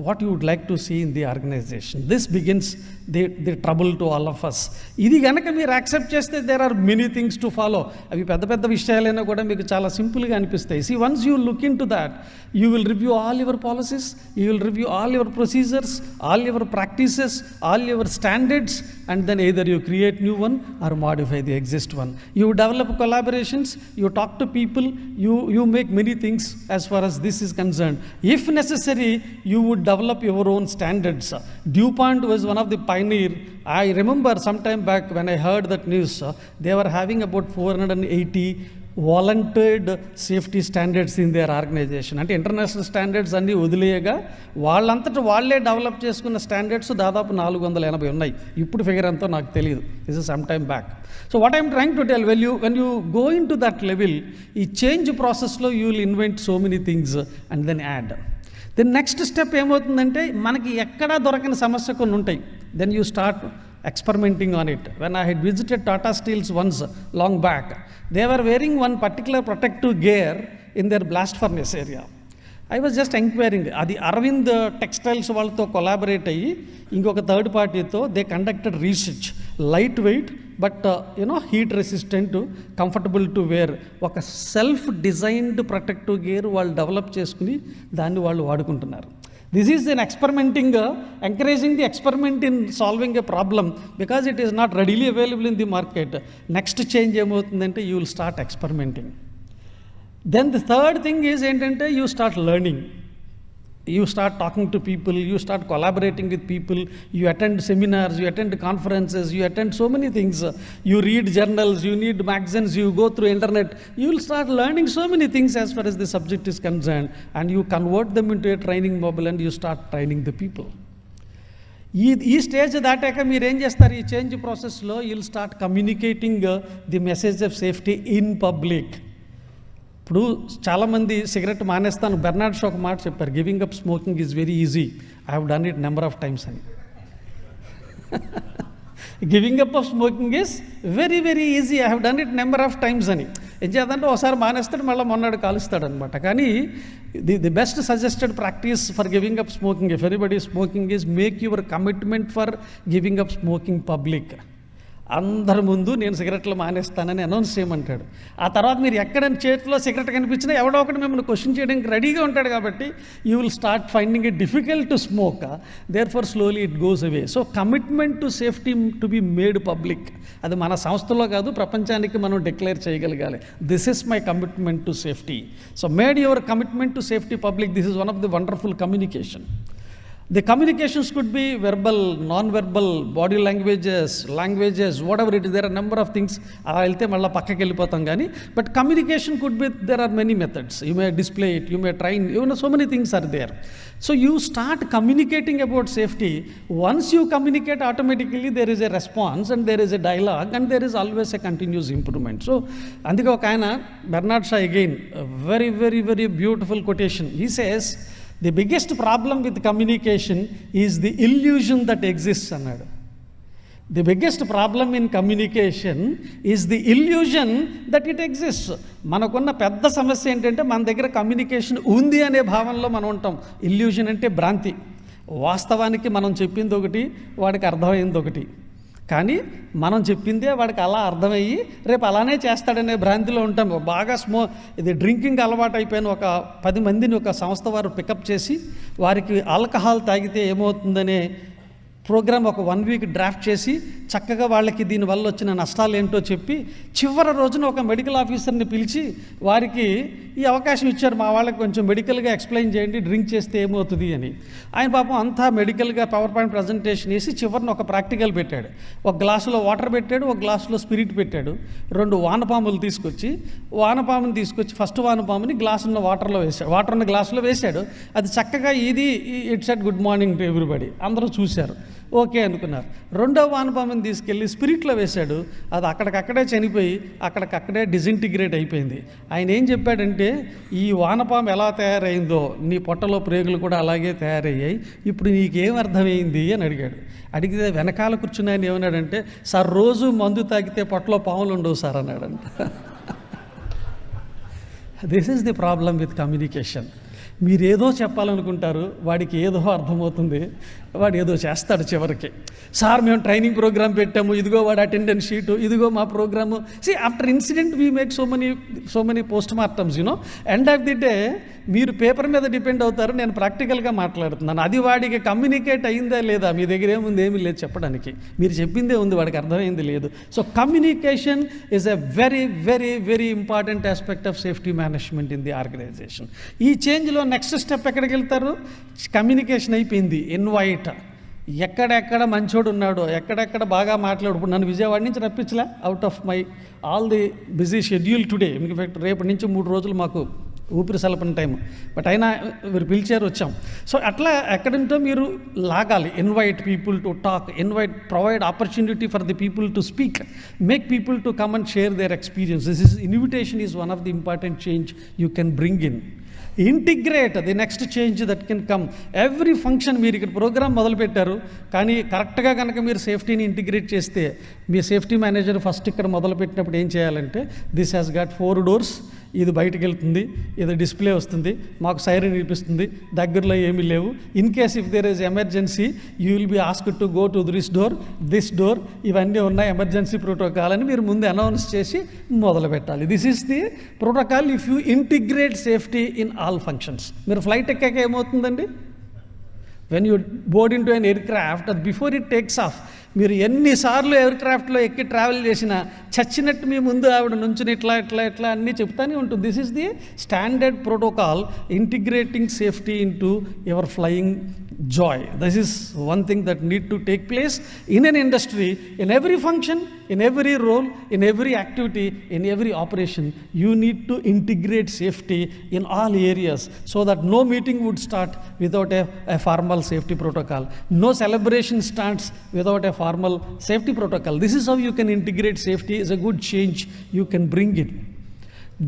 what you would like to see in the organization. This begins the trouble to all of us. ఇది కనుక మీరు accept చేస్తే there are many things to follow. అవి పెద్ద పెద్ద విషయాలైనా కూడా మీకు చాలా సింపుల్గా అనిపిస్తాయి. See, once you look into that, you will review all your policies, you will review all your procedures, all your practices, all your standards, and then either you create new one or modify the exist one. You develop collaborations, you talk to people, you make many things as far as this is concerned. If necessary, you would develop your own standards. DuPont was one of the pioneer. I remember some time back when I heard that news, they were having about 480 volunteered safety standards in their organisation. అంటే international standards అన్నీ వదిలేయగా వాళ్ళంతటా వాళ్ళే develop చేసుకున్న standards దాదాపు 480 ఉన్నాయి. ఇప్పుడు figure ఎంతో నాకు తెలియదు, this is some time back. So what I'm trying to tell, when you go into that level, ఈ చేంజ్ ప్రాసెస్లో you will invent so many things and then add. Then next step ఏమవుతుందంటే, మనకి ఎక్కడా దొరకని సమస్య కొన్ని ఉంటాయి. Then you start experimenting on it. When I had visited Tata Steels once long back, they were wearing one particular protective gear in their blast furnace area. I was just inquiring, అది Arvind textiles వాళ్ళతో collaborate అయ్యి ఇంకొక third పార్టీతో they conducted research. Lightweight but heat resistant, comfortable to wear ఒక self designed protective gear వాళ్ళు develop చేసుకుని దాన్ని వాళ్ళు వాడుకుంటున్నారు. This is an experimenting, encouraging the experiment in solving a problem because it is not readily available in the market. Next change ఏమవుతుందంటే you will start experimenting. Then the third thing is ఏంటంటే you start learning. You start talking to people, you start collaborating with people, you attend seminars, you attend conferences, you attend so many things. You read journals, you read magazines, you go through internet. You will start learning so many things as far as the subject is concerned, and you convert them into a training model and you start training the people. ఈ stage దాటాక మీరు ఏం చేస్తారు, ఈ change ప్రాసెస్లో you will start communicating the message of safety in public. ఇప్పుడు చాలామంది cigarette మానేస్తాను, బెర్నార్డ్ షా ఒక మాట చెప్పారు, giving up smoking is very easy, I have done it number of times అని. Giving up of smoking is very very easy, I have done it number of times అని. ఏం చేద్దంటే ఒకసారి మానేస్తాడు, మళ్ళీ మొన్నాడు కాలుస్తాడు అనమాట. కానీ the best suggested practice for giving up smoking, if anybody smoking, is make your commitment for giving up smoking public. అందరి ముందు నేను సిగరెట్లు మానేస్తానని అనౌన్స్ చేయమంటాడు. ఆ తర్వాత మీరు ఎక్కడ చేతిలో సిగరెట్ కనిపించినా ఎవడో ఒకటి మిమ్మల్ని క్వశ్చన్ చేయడానికి రెడీగా ఉంటాడు. కాబట్టి you will start finding it difficult to smoke, therefore slowly it goes away. So commitment to safety to be made public, అది మన సంస్థలో కాదు, ప్రపంచానికి మనం డిక్లేర్ చేయగలగాలి. This is my commitment to safety. So made your commitment to safety public. This is one of the wonderful communication. The communications could be verbal, non-verbal, body languages, whatever it is. There are a number of things. అలా వెళ్తే మళ్ళీ పక్కకి వెళ్ళిపోతాం కానీ, but communication could be, there are many methods. You may display it, you may train, so many things are there. So you start communicating about safety. Once you communicate, automatically there is a response and there is a dialogue and there is always a continuous improvement. So అందుకే ఒక ఆయన, Bernard Shah, again a very very very beautiful quotation. He says, the biggest problem with communication is the illusion that exists అన్నాడు. The biggest problem in communication is the illusion that it exists. మనకున్న పెద్ద సమస్య ఏంటంటే మన దగ్గర communication ఉంది అనే భావనలో మనం ఉంటాం. ఇల్యూజన్ అంటే భ్రాంతి. వాస్తవానికి మనం చెప్పింది ఒకటి, వాడికి అర్థమైంది ఒకటి. కానీ మనం చెప్పిందే వాడికి అలా అర్థమయ్యి రేపు అలానే చేస్తాడనే భ్రాంతిలో ఉంటాం. బాగా ఇది డ్రింకింగ్ అలవాటు అయిపోయిన ఒక 10 మందిని ఒక సంస్థ వారు పికప్ చేసి వారికి ఆల్కహాల్ తాగితే ఏమవుతుందనే ప్రోగ్రామ్ ఒక 1 వీక్ డ్రాఫ్ట్ చేసి చక్కగా వాళ్ళకి దీనివల్ల వచ్చిన నష్టాలు ఏంటో చెప్పి చివరి రోజున ఒక మెడికల్ ఆఫీసర్ని పిలిచి వారికి ఈ అవకాశం ఇచ్చారు, మా వాళ్ళకి కొంచెం మెడికల్గా ఎక్స్ప్లెయిన్ చేయండి, డ్రింక్ చేస్తే ఏమవుతుంది అని. ఆయన పాపం అంతా మెడికల్గా పవర్ పాయింట్ ప్రజెంటేషన్ వేసి చివరిని ఒక ప్రాక్టికల్ పెట్టాడు. ఒక గ్లాసులో వాటర్ పెట్టాడు, ఒక గ్లాసులో స్పిరిట్ పెట్టాడు. 2 వానపాములు తీసుకొచ్చి ఫస్ట్ వానపాముని గ్లాస్ ఉన్న వాటర్లో వేశాడు, వాటర్ ఉన్న గ్లాసులో వేశాడు. అది చక్కగా it said good morning to everybody, అందరూ చూశారు, ఓకే అనుకున్నారు. 2వ వానపాముని తీసుకెళ్ళి స్పిరిట్లో వేశాడు. అది అక్కడికక్కడే చనిపోయి అక్కడికక్కడే డిసింటిగ్రేట్ అయిపోయింది. ఆయన ఏం చెప్పాడంటే, ఈ వానపాము ఎలా తయారైందో నీ పొట్టలో ప్రేగులు కూడా అలాగే తయారయ్యాయి, ఇప్పుడు నీకేం అర్థమైంది అని అడిగాడు. అడిగితే వెనకాల కూర్చుని ఆయన ఏమన్నాడంటే, సార్ రోజు మందు తాగితే పొట్టలో పాములు ఉండవు సార్ అన్నాడంట. This is the problem with communication. మీరేదో చెప్పాలనుకుంటారు, వాడికి ఏదో అర్థమవుతుంది, వాడు ఏదో చేస్తాడు చివరికి. సార్ మేము ట్రైనింగ్ ప్రోగ్రామ్ పెట్టాము, ఇదిగో వాడు అటెండెన్స్ షీటు, ఇదిగో మా programme. After incident we make so many post mortems, end of the day మీరు పేపర్ మీద డిపెండ్ అవుతారు, నేను ప్రాక్టికల్గా మాట్లాడుతున్నాను. అది వాడికి కమ్యూనికేట్ అయిందా లేదా, మీ దగ్గర ఏముంది, ఏమీ లేదు చెప్పడానికి, మీరు చెప్పిందే ఉంది, వాడికి అర్థమైంది లేదు. So communication is a very very very important aspect of safety management in the organization. ఈ చేంజ్లో నెక్స్ట్ స్టెప్ ఎక్కడికి వెళ్తారు? కమ్యూనికేషన్ అయిపోయింది, ఇన్వైట్, ఎక్కడెక్కడ మంచోడు ఉన్నాడో, ఎక్కడెక్కడ బాగా మాట్లాడు. ఇప్పుడు నన్ను విజయవాడ నుంచి రప్పించలే, out of my all the busy schedule today. In fact రేపటి నుంచి 3 రోజులు మాకు ఊపిరి సలపని టైం, బట్ అయినా మీరు పిలిచారు, వచ్చాం. సో అట్లా ఎక్కడంటో మీరు లాగాలి, invite people to talk, provide opportunity for the people to speak, make people to come and share their experience. Invitation is one of the important change you can bring in. Integrate the next change that can come. Every function, మీరు ఇక్కడ programme మొదలుపెట్టారు, కానీ కరెక్ట్గా కనుక మీరు సేఫ్టీని integrate చేస్తే, మీ safety manager first ఇక్కడ మొదలుపెట్టినప్పుడు ఏం చేయాలంటే, దిస్ హ్యాస్ గాట్ 4 doors, ఇది బయటకు వెళ్తుంది, ఇది డిస్ప్లే వస్తుంది, మాకు సైరన్ వినిపిస్తుంది, దగ్గరలో ఏమీ లేవు, in case if there is emergency you will be asked to go to this door, ఇవన్నీ ఉన్నాయి ఎమర్జెన్సీ ప్రోటోకాల్ అని మీరు ముందు అనౌన్స్ చేసి మొదలు పెట్టాలి. This is the protocol if you integrate safety in all functions. మీరు ఫ్లైట్ ఎక్కాక ఏమవుతుందండి, when you board in to an aircraft, before it takes of, మీరు ఎన్నిసార్లు ఎయిర్క్రాఫ్ట్లో ఎక్కి ట్రావెల్ చేసినా చచ్చినట్టు మీ ముందు ఆవిడ నుంచుని ఇట్లా అన్నీ చెప్తానే ఉంటుంది. This is the standard protocol integrating safety in to your flying joy. This is one thing that need to take place in an industry, in every function, in every role, in every activity, in every operation. You need to integrate safety in all areas so that no meeting would start without a formal safety protocol. No celebration starts without a formal safety protocol. This is how you can integrate safety. Is a good change you can bring it.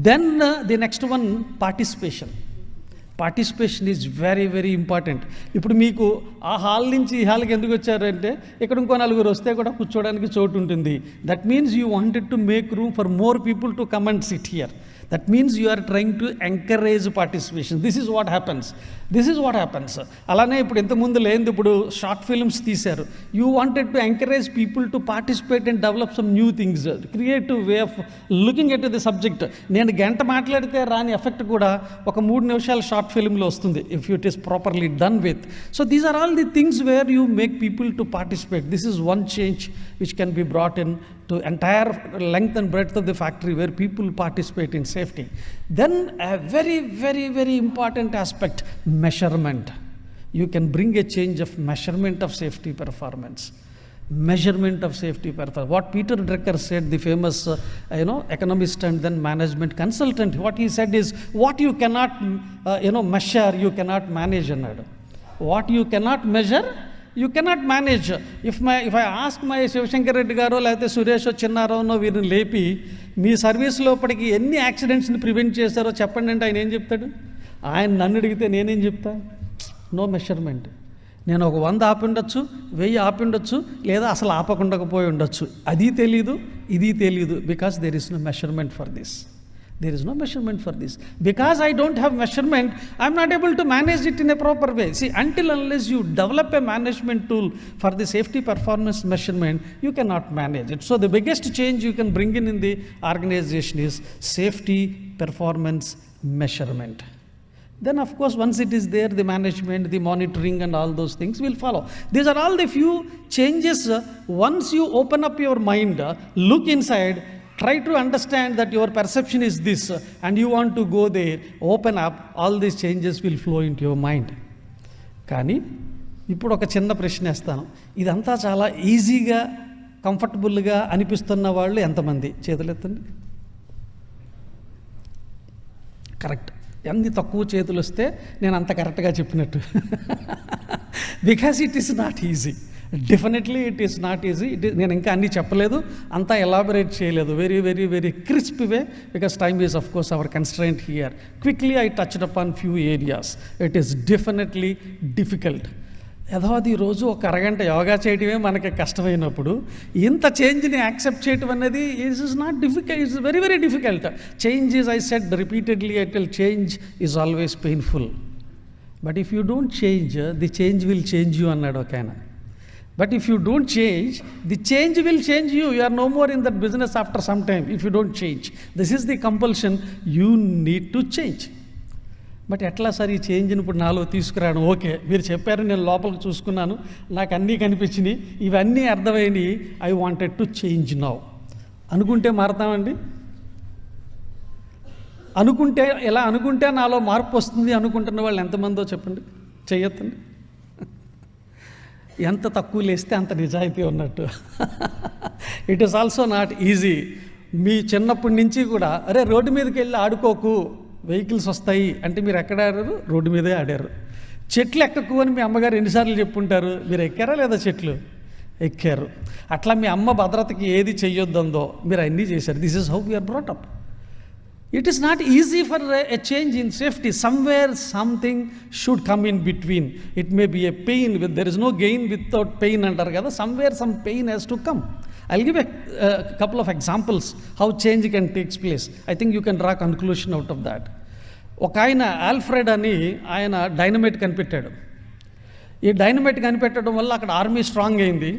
Then the next one, participation. Participation is very very important. ఇప్పుడు మీకు ఆ hall నుంచి ఈ హాల్కి ఎందుకు వచ్చారంటే, ఇక్కడ ఇంకో 4 వస్తే కూడా కూర్చోవడానికి చోటు ఉంటుంది. That means you wanted to make room for more people to come and SIT here. That means you are trying to encourage participation. This is what happens. అలానే ఇప్పుడు ఇంతకుముందు లేనిది ఇప్పుడు షార్ట్ ఫిల్మ్స్ తీశారు. You wanted to encourage people to participate and develop some new things, creative way of looking at the subject. నేను గంట మాట్లాడితే రాని ఎఫెక్ట్ కూడా ఒక 3 నిమిషాలు షార్ట్ ఫిల్మ్లో వస్తుంది, if it is properly done with. So these are all the things where you make people to participate. This is one change which can be brought in to entire length and breadth of the factory where people participate in safety. Then a very very very important aspect, measurement. You can bring a change of measurement of safety performance. Measurement of safety performance. What Peter Drucker said, the famous economist and then management consultant, what he said is, what you cannot measure, you cannot manage another. What you cannot measure, you cannot manage. If I ask my Shivshankar Reddy గారో లేకపోతే సురేష్ చిన్నారావునో వీరిని లేపి మీ service లోపలికి ఎన్ని యాక్సిడెంట్స్ని prevent చేశారో చెప్పండి అంటే ఆయన ఏం చెప్తాడు? ఆయన నన్ను అడిగితే నేనేం చెప్తా? No measurement. నేను ఒక 100 ఆపిండొచ్చు, 1000 ఆపిండొచ్చు, లేదా అసలు ఆపకుండకపోయి ఉండొచ్చు. అది తెలీదు, ఇది తెలీదు. Because there is no measurement for this. There is no measurement for this. Because I don't have measurement, I am not able to manage it in a proper way. See, until unless you develop a management tool for the safety performance measurement, you cannot manage it. So the biggest change you can bring in the organization is safety performance measurement. then of course once it is there, the management, the monitoring and all those things will follow. These are all the few changes. Once you open up your mind, look inside, try to understand that your perception is this, and you want to go there, open up, all these changes will flow into your mind. కానీ ఇప్పుడు ఒక చిన్న ప్రశ్న వేస్తాను. ఇదంతా చాలా ఈజీగా కంఫర్టబుల్గా అనిపిస్తున్న వాళ్ళు ఎంతమంది చేతులెత్తండి. కరెక్ట్. ఎన్ని తక్కువ చేతులు వస్తే నేను అంత కరెక్ట్గా చెప్పినట్టు. Because it is not easy. Definitely it is not easy. నేను ఇంకా అన్నీ చెప్పలేదు, అంతా ఎలాబరేట్ చేయలేదు. Very very very crisp way, because time is of course our constraint here. Quickly I touched upon few areas. It is definitely difficult. యథాది రోజు ఒక అరగంట యోగా చేయడమే మనకి కష్టమైనప్పుడు ఇంత చేంజ్ని యాక్సెప్ట్ చేయటం అనేది is not difficult, it's very very difficult. Change is, I said repeatedly, I tell change is always painful. But if you don't change, the change will change you అన్నాడు ఒక ఆయన. But if you don't change, the change will change you. You are no more in that business after some time if you don't change. This is the compulsion. You need to change. But ఎట్లా sir ఈ చేంజ్ని ఇప్పుడు నాలో తీసుకురాను? Okay, మీరు చెప్పారు, నేను లోపలికి చూసుకున్నాను, నాకు అన్నీ కనిపించినాయి, ఇవన్నీ అర్థమైనవి. I wanted to change now. అనుకుంటే మారుతామండి? అనుకుంటే ఎలా అనుకుంటే నాలో మార్పు వస్తుంది అనుకుంటున్న వాళ్ళు ఎంతమందో చెప్పండి, చెయ్యొద్దండి. ఎంత తక్కువ లేస్తే అంత నిజాయితీ ఉన్నట్టు. It is also not easy. మీ చిన్నప్పటి నుంచి కూడా అరే రోడ్డు మీదకి వెళ్ళి ఆడుకోకు, వెహికల్స్ వస్తాయి అంటే మీరు ఎక్కడ ఆడారు? రోడ్డు మీదే ఆడారు. చెట్లు ఎక్కకు అని మీ అమ్మగారు ఎన్నిసార్లు చెప్పుంటారు? మీరు ఎక్కారా లేదా? చెట్లు ఎక్కారు. అట్లా మీ అమ్మ భద్రతకి ఏది చెయ్యొద్దందో మీరు అన్నీ చేశారు. This is how we are brought up. It is not easy for a change in safety. Somewhere something should come in between. It may be a pain. There is no gain without pain antaru kada. Somewhere some pain has to come. I'll give a couple of examples how change can take place. I think you can draw conclusion out of that. ఒక ఆయన Alfred అని ఆయన dynamite కనిపెట్టాడు. ఈ dynamite కనిపెట్టడం వల్ల అక్కడ army strong అయింది.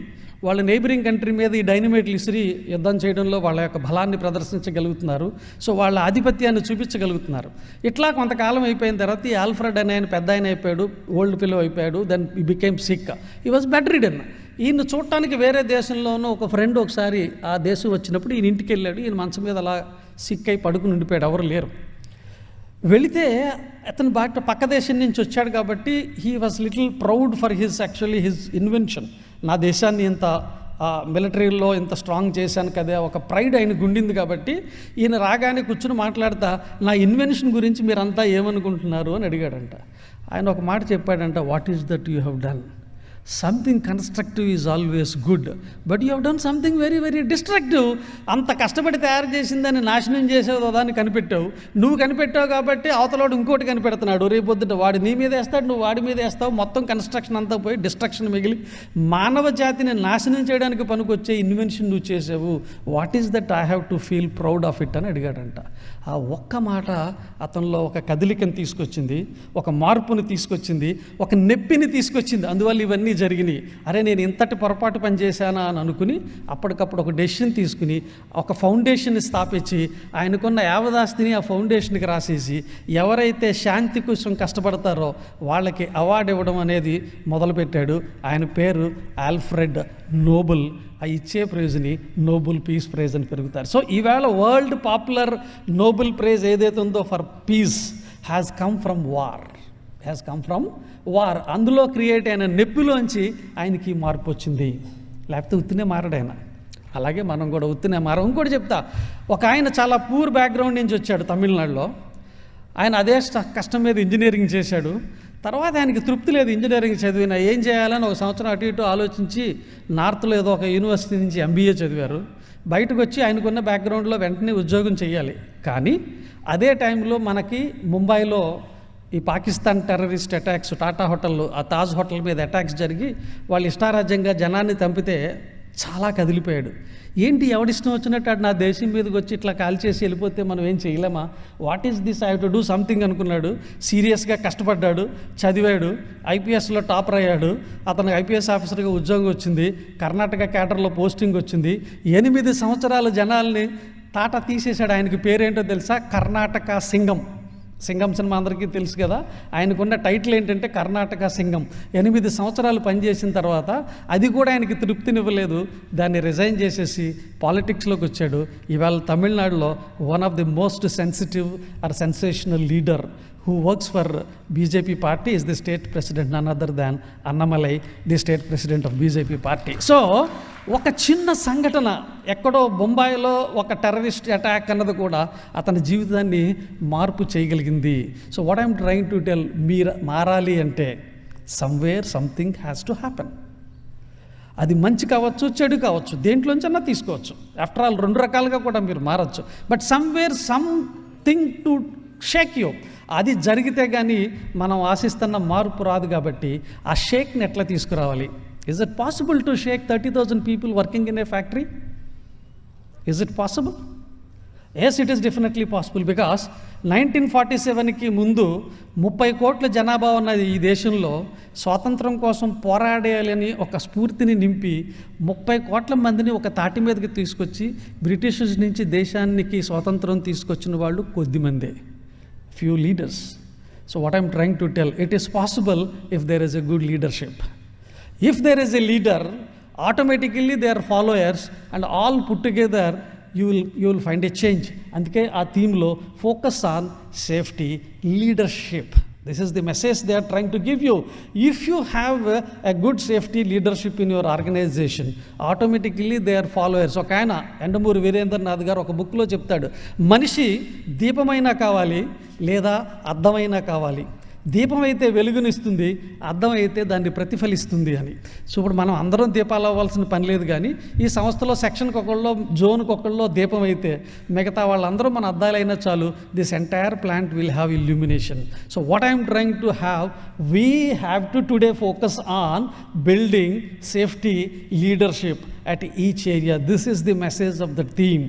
వాళ్ళ నైబరింగ్ కంట్రీ మీద ఈ డైనమైట్లు ఇసిరి యుద్ధం చేయడంలో వాళ్ళ యొక్క బలాన్ని ప్రదర్శించగలుగుతున్నారు. సో వాళ్ళ ఆధిపత్యాన్ని చూపించగలుగుతున్నారు. ఇట్లా కొంతకాలం అయిపోయిన తర్వాత ఈ ఆల్ఫ్రెడ్ అని ఆయన పెద్ద ఆయన అయిపోయాడు, ఓల్డ్ పిల్లో అయిపోయాడు. Then he became sick. ఈ వాజ్ బెడ్ రిడెన్. ఈయన చూడటానికి వేరే దేశంలోనూ ఒక ఫ్రెండ్ ఒకసారి ఆ దేశం వచ్చినప్పుడు ఈయన ఇంటికి వెళ్ళాడు. ఈయన మంచం మీద అలా సిక్ అయి పడుకుని ఉండిపోయాడు, ఎవరు లేరు. వెళితే అతను పక్క దేశం నుంచి వచ్చాడు కాబట్టి he was little proud for his invention. నా దేశాన్ని ఇంత మిలిటరీలో ఇంత స్ట్రాంగ్ చేశాను కదా, ఒక ప్రైడ్ ఆయన గుండింది కాబట్టి ఈయన రాగానే కూర్చుని మాట్లాడతా నా ఇన్వెన్షన్ గురించి మీరంతా ఏమనుకుంటున్నారు అని అడిగాడంట. ఆయన ఒక మాట చెప్పాడంట, what is that you have done? Something constructive is always good, but you have done something very very destructive. అంత కష్టపడి తయారు చేసిందని నాశనం చేసేదో దాన్ని కనిపెట్టావు. నువ్వు కనిపెట్టావు కాబట్టి అవతలోడు ఇంకోటి కనిపెడుతున్నాడు. రేపొద్దుట వాడు నీ మీద వేస్తాడు, నువ్వు వాడి మీద వేస్తావు. మొత్తం కన్స్ట్రక్షన్ అంతా పోయి డిస్ట్రక్షన్ మిగిలి మానవ జాతిని నాశనం చేయడానికి పనికొచ్చే ఇన్వెన్షన్ నువ్వు చేసావు. What is that I have to feel proud of it అని అడిగాడంట. ఆ ఒక్క మాట అతనిలో ఒక కదలికను తీసుకొచ్చింది, ఒక మార్పుని తీసుకొచ్చింది, ఒక నొప్పిని తీసుకొచ్చింది. అందువల్ల ఇవన్నీ జరిగినాయి. అరే నేను ఇంతటి పొరపాటు పని చేశానా అని అనుకుని అప్పటికప్పుడు ఒక డెసిషన్ తీసుకుని ఒక ఫౌండేషన్ని స్థాపించి ఆయనకున్న యావదాస్తిని ఆ ఫౌండేషన్కి రాసేసి ఎవరైతే శాంతి కోసం కష్టపడతారో వాళ్ళకి అవార్డు ఇవ్వడం అనేది మొదలుపెట్టాడు. ఆయన పేరు ఆల్ఫ్రెడ్ నోబెల్. ఆ ఇచ్చే ప్రైజ్ని నోబెల్ పీస్ ప్రైజ్ అని పెరుగుతారు. సో ఈవేళ వరల్డ్ పాపులర్ నోబెల్ ప్రైజ్ ఏదైతే ఉందో for piece has come from war. అందులో క్రియేట్ అయిన నొప్పిలోంచి ఆయనకి మార్పు వచ్చింది. లేకపోతే ఉత్తినే మారడు ఆయన. అలాగే మనం కూడా ఉత్తినే మారం. ఇంకోటి చెప్తా, ఒక ఆయన చాలా పూర్ బ్యాక్గ్రౌండ్ నుంచి వచ్చాడు తమిళనాడులో. ఆయన అదే కష్టం మీద ఇంజనీరింగ్ చేశాడు. తర్వాత ఆయనకి తృప్తి లేదు ఇంజనీరింగ్ చదివిన, ఏం చేయాలని ఒక సంవత్సరం అటు ఇటు ఆలోచించి నార్త్లో ఏదో ఒక యూనివర్సిటీ నుంచి MBA చదివారు. బయటకు వచ్చి ఆయనకున్న బ్యాక్గ్రౌండ్లో వెంటనే ఉద్యోగం చేయాలి. కానీ అదే టైంలో మనకి ముంబైలో ఈ Pakistan terrorist attacks, Tata hotel, ఆ తాజ్ హోటల్ మీద అటాక్స్ జరిగి వాళ్ళు ఇష్టారాజ్యంగా జనాన్ని చంపితే చాలా కదిలిపోయాడు. ఏంటి ఎవడిష్టం వచ్చినట్టు నా దేశం మీదకి వచ్చి ఇట్లా కాల్ చేసి వెళ్ళిపోతే మనం ఏం చేయలేమా? What is this, I have to do something అనుకున్నాడు. సీరియస్గా కష్టపడ్డాడు, చదివాడు, IPSలో టాపర్ అయ్యాడు. అతనికి IPS ఆఫీసర్గా ఉద్యోగం వచ్చింది. కర్ణాటక క్యాడర్లో పోస్టింగ్ వచ్చింది. 8 సంవత్సరాల జనాల్ని టాటా తీసేశాడు. ఆయనకి పేరేంటో తెలుసా? కర్ణాటక సింగం. సింగం సినిమా అందరికీ తెలుసు కదా. ఆయనకున్న టైటిల్ ఏంటంటే కర్ణాటక సింగం. 8 సంవత్సరాలు పనిచేసిన తర్వాత అది కూడా ఆయనకి తృప్తినివ్వలేదు, దాన్ని రిజైన్ చేసేసి పాలిటిక్స్లోకి వచ్చాడు. ఇవాళ తమిళనాడులో one of the most sensitive or sensational leader who works for BJP party is the state president, none other than Annamalai, the state president of BJP party. So ఒక చిన్న సంఘటన ఎక్కడో బొంబాయిలో ఒక టెర్రరిస్ట్ అటాక్ అన్నది కూడా అతని జీవితాన్ని మార్పు చేయగలిగింది. So what I'm trying to tell, మీరు మారాలి అంటే somewhere something has to happen. అది మంచి కావచ్చు, చెడు కావచ్చు, దేంట్లోంచన్నా తీసుకోవచ్చు. ఆఫ్టర్ ఆల్ 2 రకాలుగా కూడా మీరు మారచ్చు. But somewhere something to shake you. అది జరిగితే కానీ మనం ఆశిస్తున్న మార్పు రాదు. కాబట్టి ఆ షేక్ని ఎట్లా తీసుకురావాలి? Is it possible to shake 30,000 people working in a factory? Is it possible? Yes, it is definitely possible. Because 1947కి ముందు 30 కోట్ల జనాభా ఉన్నది ఈ దేశంలో. స్వాతంత్రం కోసం పోరాడాలని ఒక స్ఫూర్తిని నింపి 30 కోట్ల మందిని ఒక తాటి మీదకి తీసుకొచ్చి బ్రిటిషర్స్ నుంచి దేశానికి స్వాతంత్రం తీసుకొచ్చిన వాళ్ళు కొద్దిమందే, few leaders. So what I'm trying to tell, it is possible if there is a good leadership. If there is a leader, automatically their followers and all put together you will find a change. అందుకే ఆ థీమ్లో focus on safety, leadership. This is the message they are trying to give you. If you have a good safety leadership in your organization, automatically their followers. ఒక ఆయన ఎండమూరి వీరేంద్రనాథ్ గారు ఒక బుక్లో చెప్తాడు, మనిషి దీపమైనా కావాలి లేదా అద్దమైనా కావాలి. దీపం అయితే వెలుగునిస్తుంది, అద్దం అయితే దాన్ని ప్రతిఫలిస్తుంది అని. సో ఇప్పుడు మనం అందరం దీపాలు అవ్వాల్సిన పని లేదు, కానీ ఈ సంస్థలో సెక్షన్కి ఒకళ్ళలో, జోన్కి ఒకళ్ళలో దీపం అయితే మిగతా వాళ్ళందరూ మన అద్దాలైనా చాలు, this entire plant will have illumination. So what I'm trying to have, we have to today focus on building safety leadership at each area. This is the message of the theme.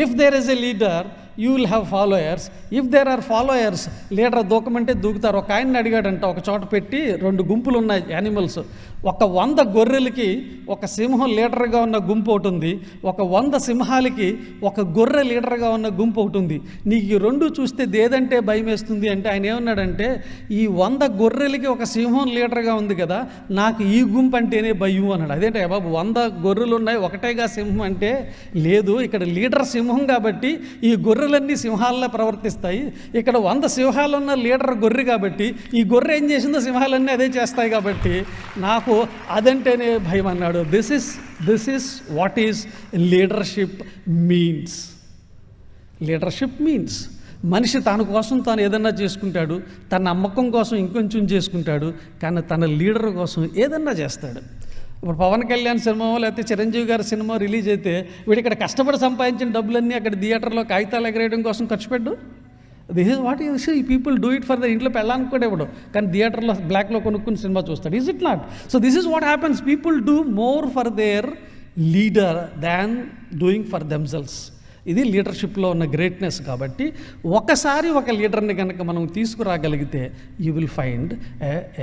If there is a leader, you will have followers. If there are followers, leader దూకమంటే దూకుతారు. ఒక ఆయన్ని అడిగాడంట, ఒక చోట పెట్టి 2 గుంపులు ఉన్నాయి animals. ఒక 100 గొర్రెలకి ఒక సింహం లీడర్గా ఉన్న గుంపు ఒకటి ఉంది, ఒక 100 సింహాలకి ఒక గొర్రె లీడర్గా ఉన్న గుంపు ఒకటి ఉంది. నీకు ఈ 2 చూస్తే దేదంటే భయం వేస్తుంది అంటే ఆయన ఏమన్నాడంటే, ఈ 100 గొర్రెలకి ఒక సింహం లీడర్గా ఉంది కదా, నాకు ఈ గుంపు అంటేనే భయం అన్నాడు. అదేంటే బాబు, 100 గొర్రెలు ఉన్నాయి, ఒకటేగా సింహం అంటే, లేదు ఇక్కడ లీడర్ సింహం కాబట్టి ఈ గొర్రెలన్నీ సింహాల్లో ప్రవర్తిస్తాయి. ఇక్కడ 100 సింహాలు ఉన్న లీడర్ గొర్రె కాబట్టి ఈ గొర్రె ఏం చేసిందో సింహాలన్నీ అదే చేస్తాయి కాబట్టి నాకు అదంటేనే భయం అన్నాడు. This is what is leadership means. Leadership means మనిషి తన కోసం తాను ఏదన్నా చేసుకుంటాడు, తన నమ్మకం కోసం ఇంకొంచెం చేసుకుంటాడు, కానీ తన లీడర్ కోసం ఏదన్నా చేస్తాడు. ఇప్పుడు పవన్ కళ్యాణ్ సినిమా లేకపోతే చిరంజీవి గారి సినిమా రిలీజ్ అయితే వీడు ఇక్కడ కష్టపడి సంపాదించిన డబ్బులన్నీ అక్కడ థియేటర్లో కాగితాలు ఎగరేయడం కోసం ఖర్చు పెట్టు. This is what you see. People do it for the ఇంట్లో పెళ్ళానికి కూడా ఇవ్వడు, కానీ థియేటర్లో బ్లాక్లో కొనుక్కుని సినిమా చూస్తాడు. Is it not? So this is what happens. People do more for their leader than doing for themselves. ఇది లీడర్షిప్లో ఉన్న గ్రేట్నెస్. కాబట్టి ఒకసారి ఒక లీడర్ని కనుక మనం తీసుకురాగలిగితే you will find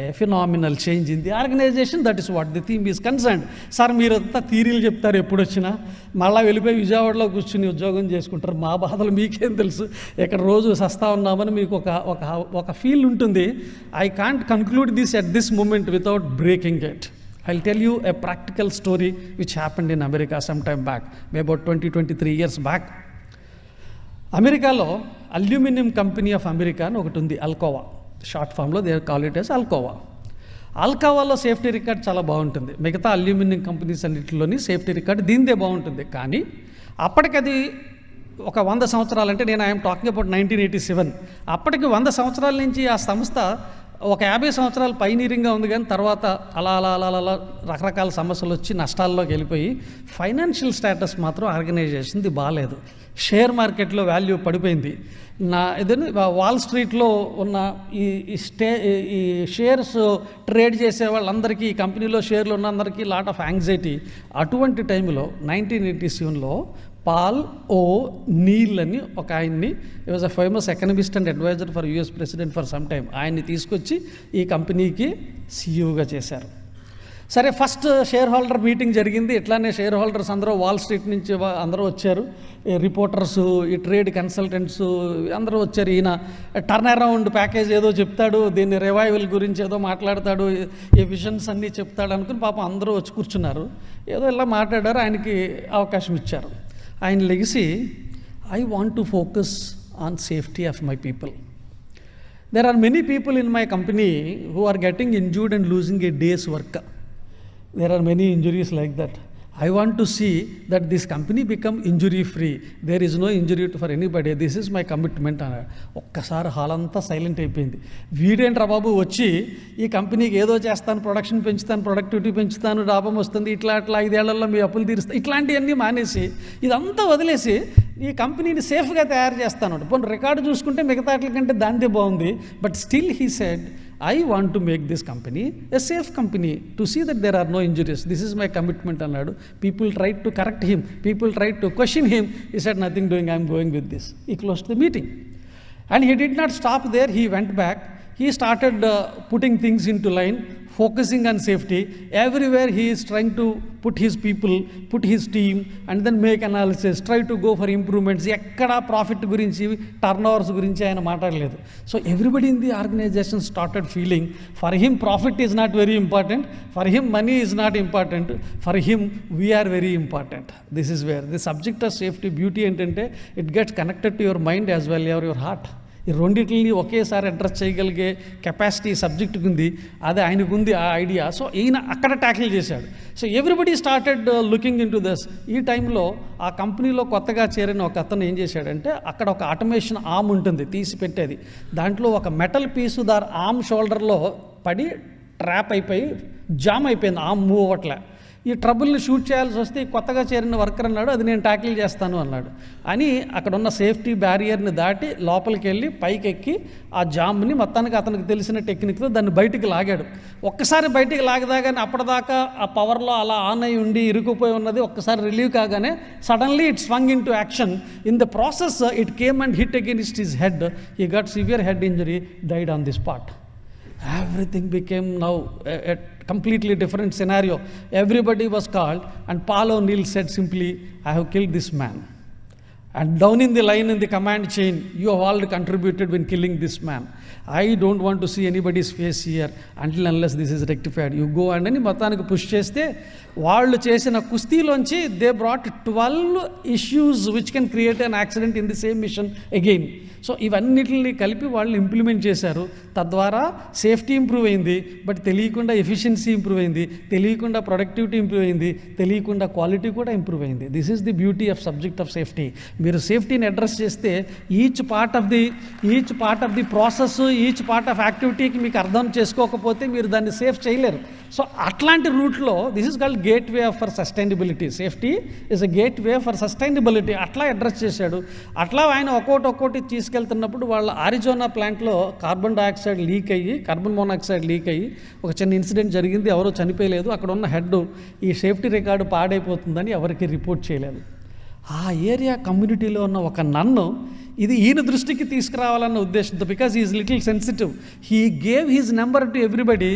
a phenomenal change in the organization. That is what the theme is concerned. Sir మీరంతా థీరీలు చెప్తారు, ఎప్పుడు వచ్చినా మళ్ళీ వెళ్ళిపోయి విజయవాడలో కూర్చుని ఉద్యోగం చేసుకుంటారు. మా బాధలు మీకేం తెలుసు, ఇక్కడ రోజు సస్తా ఉన్నామని మీకు ఒక ఫీల్ ఉంటుంది. I can't conclude this at this moment without breaking it. I'll tell you a practical story which happened in America some time back, maybe about 23 years back. అమెరికాలో అల్యూమినియం కంపెనీ ఆఫ్ అమెరికా అని ఒకటి ఉంది, Alcoa. Short ఫామ్లో they call it as Alcoa. అల్కోవాలో safety record చాలా బాగుంటుంది. మిగతా aluminium companies అన్నింటిలోని సేఫ్టీ రికార్డ్ దీనిదే బాగుంటుంది. కానీ అప్పటికది ఒక 100 సంవత్సరాలు, అంటే నేను ఐఎమ్ టాకింగ్ అబౌట్ 1987. అప్పటికి 100 సంవత్సరాల నుంచి ఆ సంస్థ ఒక 50 సంవత్సరాలు పైనీరింగ్గా ఉంది, కానీ తర్వాత అలా రకరకాల సమస్యలు వచ్చి నష్టాల్లోకి వెళ్ళిపోయి ఫైనాన్షియల్ స్టేటస్ మాత్రం ఆర్గనైజేషన్ది బాగాలేదు. షేర్ మార్కెట్లో వాల్యూ పడిపోయింది. వాల్ స్ట్రీట్లో ఉన్న ఈ షేర్స్ ట్రేడ్ చేసే వాళ్ళందరికీ, ఈ కంపెనీలో షేర్లు ఉన్నందరికీ లాట్ ఆఫ్ యాంగ్జైటీ. అటువంటి టైంలో 1987లో పాల్ ఓ నీల్ అని ఒక ఆయన్ని, he was a famous economist and advisor for US president for some time, ఆయన్ని తీసుకొచ్చి ఈ కంపెనీకి సీఈఓగా చేశారు. సరే, ఫస్ట్ షేర్ హోల్డర్ మీటింగ్ జరిగింది. ఇట్లానే షేర్ హోల్డర్స్ అందరూ వాల్ స్ట్రీట్ నుంచి అందరూ వచ్చారు. రిపోర్టర్సు, ఈ ట్రేడ్ కన్సల్టెంట్స్ అందరూ వచ్చారు. ఈయన టర్న్ అరౌండ్ ప్యాకేజ్ ఏదో చెప్తాడు, దీన్ని రివైవల్ గురించి ఏదో మాట్లాడతాడు, ఈ విజన్స్ అన్నీ చెప్తాడు అనుకుని పాపం అందరూ వచ్చి కూర్చున్నారు. ఏదో ఇలా మాట్లాడారు, ఆయనకి అవకాశం ఇచ్చారు. ఆయన లెగిసి, I want to focus on safety of my people. There are many people in my company who are getting injured and losing a day's work. There are many injuries like that. I want to see that this company become injury free. There is no injury for anybody. This is my commitment అన్నాడు. ఒక్కసారి hall అంతా silent అయిపోయింది. వీడేంట్రా బాబు వచ్చి ఈ కంపెనీకి ఏదో చేస్తాను, production పెంచుతాను, ప్రొడక్టివిటీ పెంచుతాను, లాభం వస్తుంది, ఇట్లా 5 ఏళ్లలో మీ అప్పులు తీరుస్తాను, ఇట్లాంటివన్నీ మానేసి ఇదంతా వదిలేసి ఈ కంపెనీని సేఫ్గా తయారు చేస్తాను. పోనీ రికార్డు చూసుకుంటే మిగతా వాటి కంటే దాందే బాగుంది. But still he said, I want to make this company a safe company to see that there are no injuries. This is my commitment అన్నాడు. People tried to correct him. People tried to question him. He said, nothing doing, I am going with this. He closed the meeting. And he did not stop there. He went back. He started putting things into line, focusing on safety. Everywhere he is trying to put his people, put his team, and then make analysis, try to go for improvements. Ekkada profit gurinchi, turnovers gurinchi ayana maatadaledu. So everybody in the organization started feeling, for him profit is not very important, for him money is not important, for him we are very important. This is where the subject of safety, beauty entante, it gets connected to your mind as well as your heart. ఈ రెండింటిని ఒకేసారి address చేయగలిగే capacity సబ్జెక్టుకి ఉంది. అది ఆయనకు ఉంది ఆ idea. So ఈయన అక్కడ ట్యాకిల్ చేశాడు. So everybody started looking in to this. ఈ టైంలో ఆ కంపెనీలో కొత్తగా చేరిన ఒక అతను ఏం చేశాడంటే, అక్కడ ఒక ఆటోమేషన్ ఆర్మ్ ఉంటుంది తీసి పెట్టేది. దాంట్లో ఒక మెటల్ పీసు దాని ఆర్మ్ షోల్డర్లో పడి ట్రాప్ అయిపోయి జామ్ అయిపోయింది, ఆర్మ్ మూవ్ అవ్వట్లే. ఈ ట్రబుల్ని షూట్ చేయాల్సి వస్తే కొత్తగా చేరిన వర్కర్ అన్నాడు, అది నేను ట్యాకిల్ చేస్తాను అన్నాడు. అని అక్కడ ఉన్న సేఫ్టీ బ్యారియర్ని దాటి లోపలికి వెళ్ళి పైకి ఎక్కి ఆ జామ్ని మొత్తానికి అతనికి తెలిసిన టెక్నిక్తో దాన్ని బయటికి లాగాడు. ఒక్కసారి బయటికి లాగదాగానే అప్పటిదాకా ఆ పవర్లో అలా ఆన్ అయి ఉండి ఇరుక్కుపోయి ఉన్నది ఒక్కసారి రిలీవ్ కాగానే suddenly it swung into action. In the process it came and hit against his head. He got severe head injury, died on the spot. Everything became now a completely different scenario. Everybody was called, and Paul O'Neill said simply, I have killed this man. And down in the line in the command chain, you have all contributed when killing this man. I don't want to see anybody's face here unless this is rectified. You go and అని మొత్తానికి push చేస్తే వాళ్ళు చేసిన కుస్తీలోంచి they brought 12 issues which can create an accident in the same mission again. So ఇవన్నిటిని కలిపి వాళ్ళు implement చేశారు. తద్వారా సేఫ్టీ ఇంప్రూవ్ అయింది, బట్ తెలియకుండా ఎఫిషియన్సీ ఇంప్రూవ్ అయింది, తెలియకుండా ప్రొడక్టివిటీ ఇంప్రూవ్ అయింది, తెలియకుండా క్వాలిటీ కూడా ఇంప్రూవ్ అయింది. This is the beauty of subject of safety. మీరు సేఫ్టీని అడ్రస్ చేస్తే each part of the process, each part of యాక్టివిటీకి మీకు అర్థం చేసుకోకపోతే మీరు దాన్ని సేఫ్ చేయలేరు. సో అట్లాంటి రూట్లో this is called gate way for sustainability. Safety is a gate way for sustainability. అట్లా అడ్రస్ చేశాడు. అట్లా ఆయన ఒక్కోటి తీసుకెళ్తున్నప్పుడు వాళ్ళ ఆరిజోనా ప్లాంట్లో కార్బన్ మోనాక్సైడ్ లీక్ అయ్యి ఒక చిన్న ఇన్సిడెంట్ జరిగింది. ఎవరో చనిపోయలేదు. అక్కడ ఉన్న హెడ్ ఈ సేఫ్టీ రికార్డు పాడైపోతుందని ఎవరికి రిపోర్ట్ చేయలేదు. ఆ ఏరియా కమ్యూనిటీలో ఉన్న ఒక నన్ను ఇది ఈయన దృష్టికి తీసుకురావాలన్న ఉద్దేశంతో, because is little sensitive, he gave his number to everybody.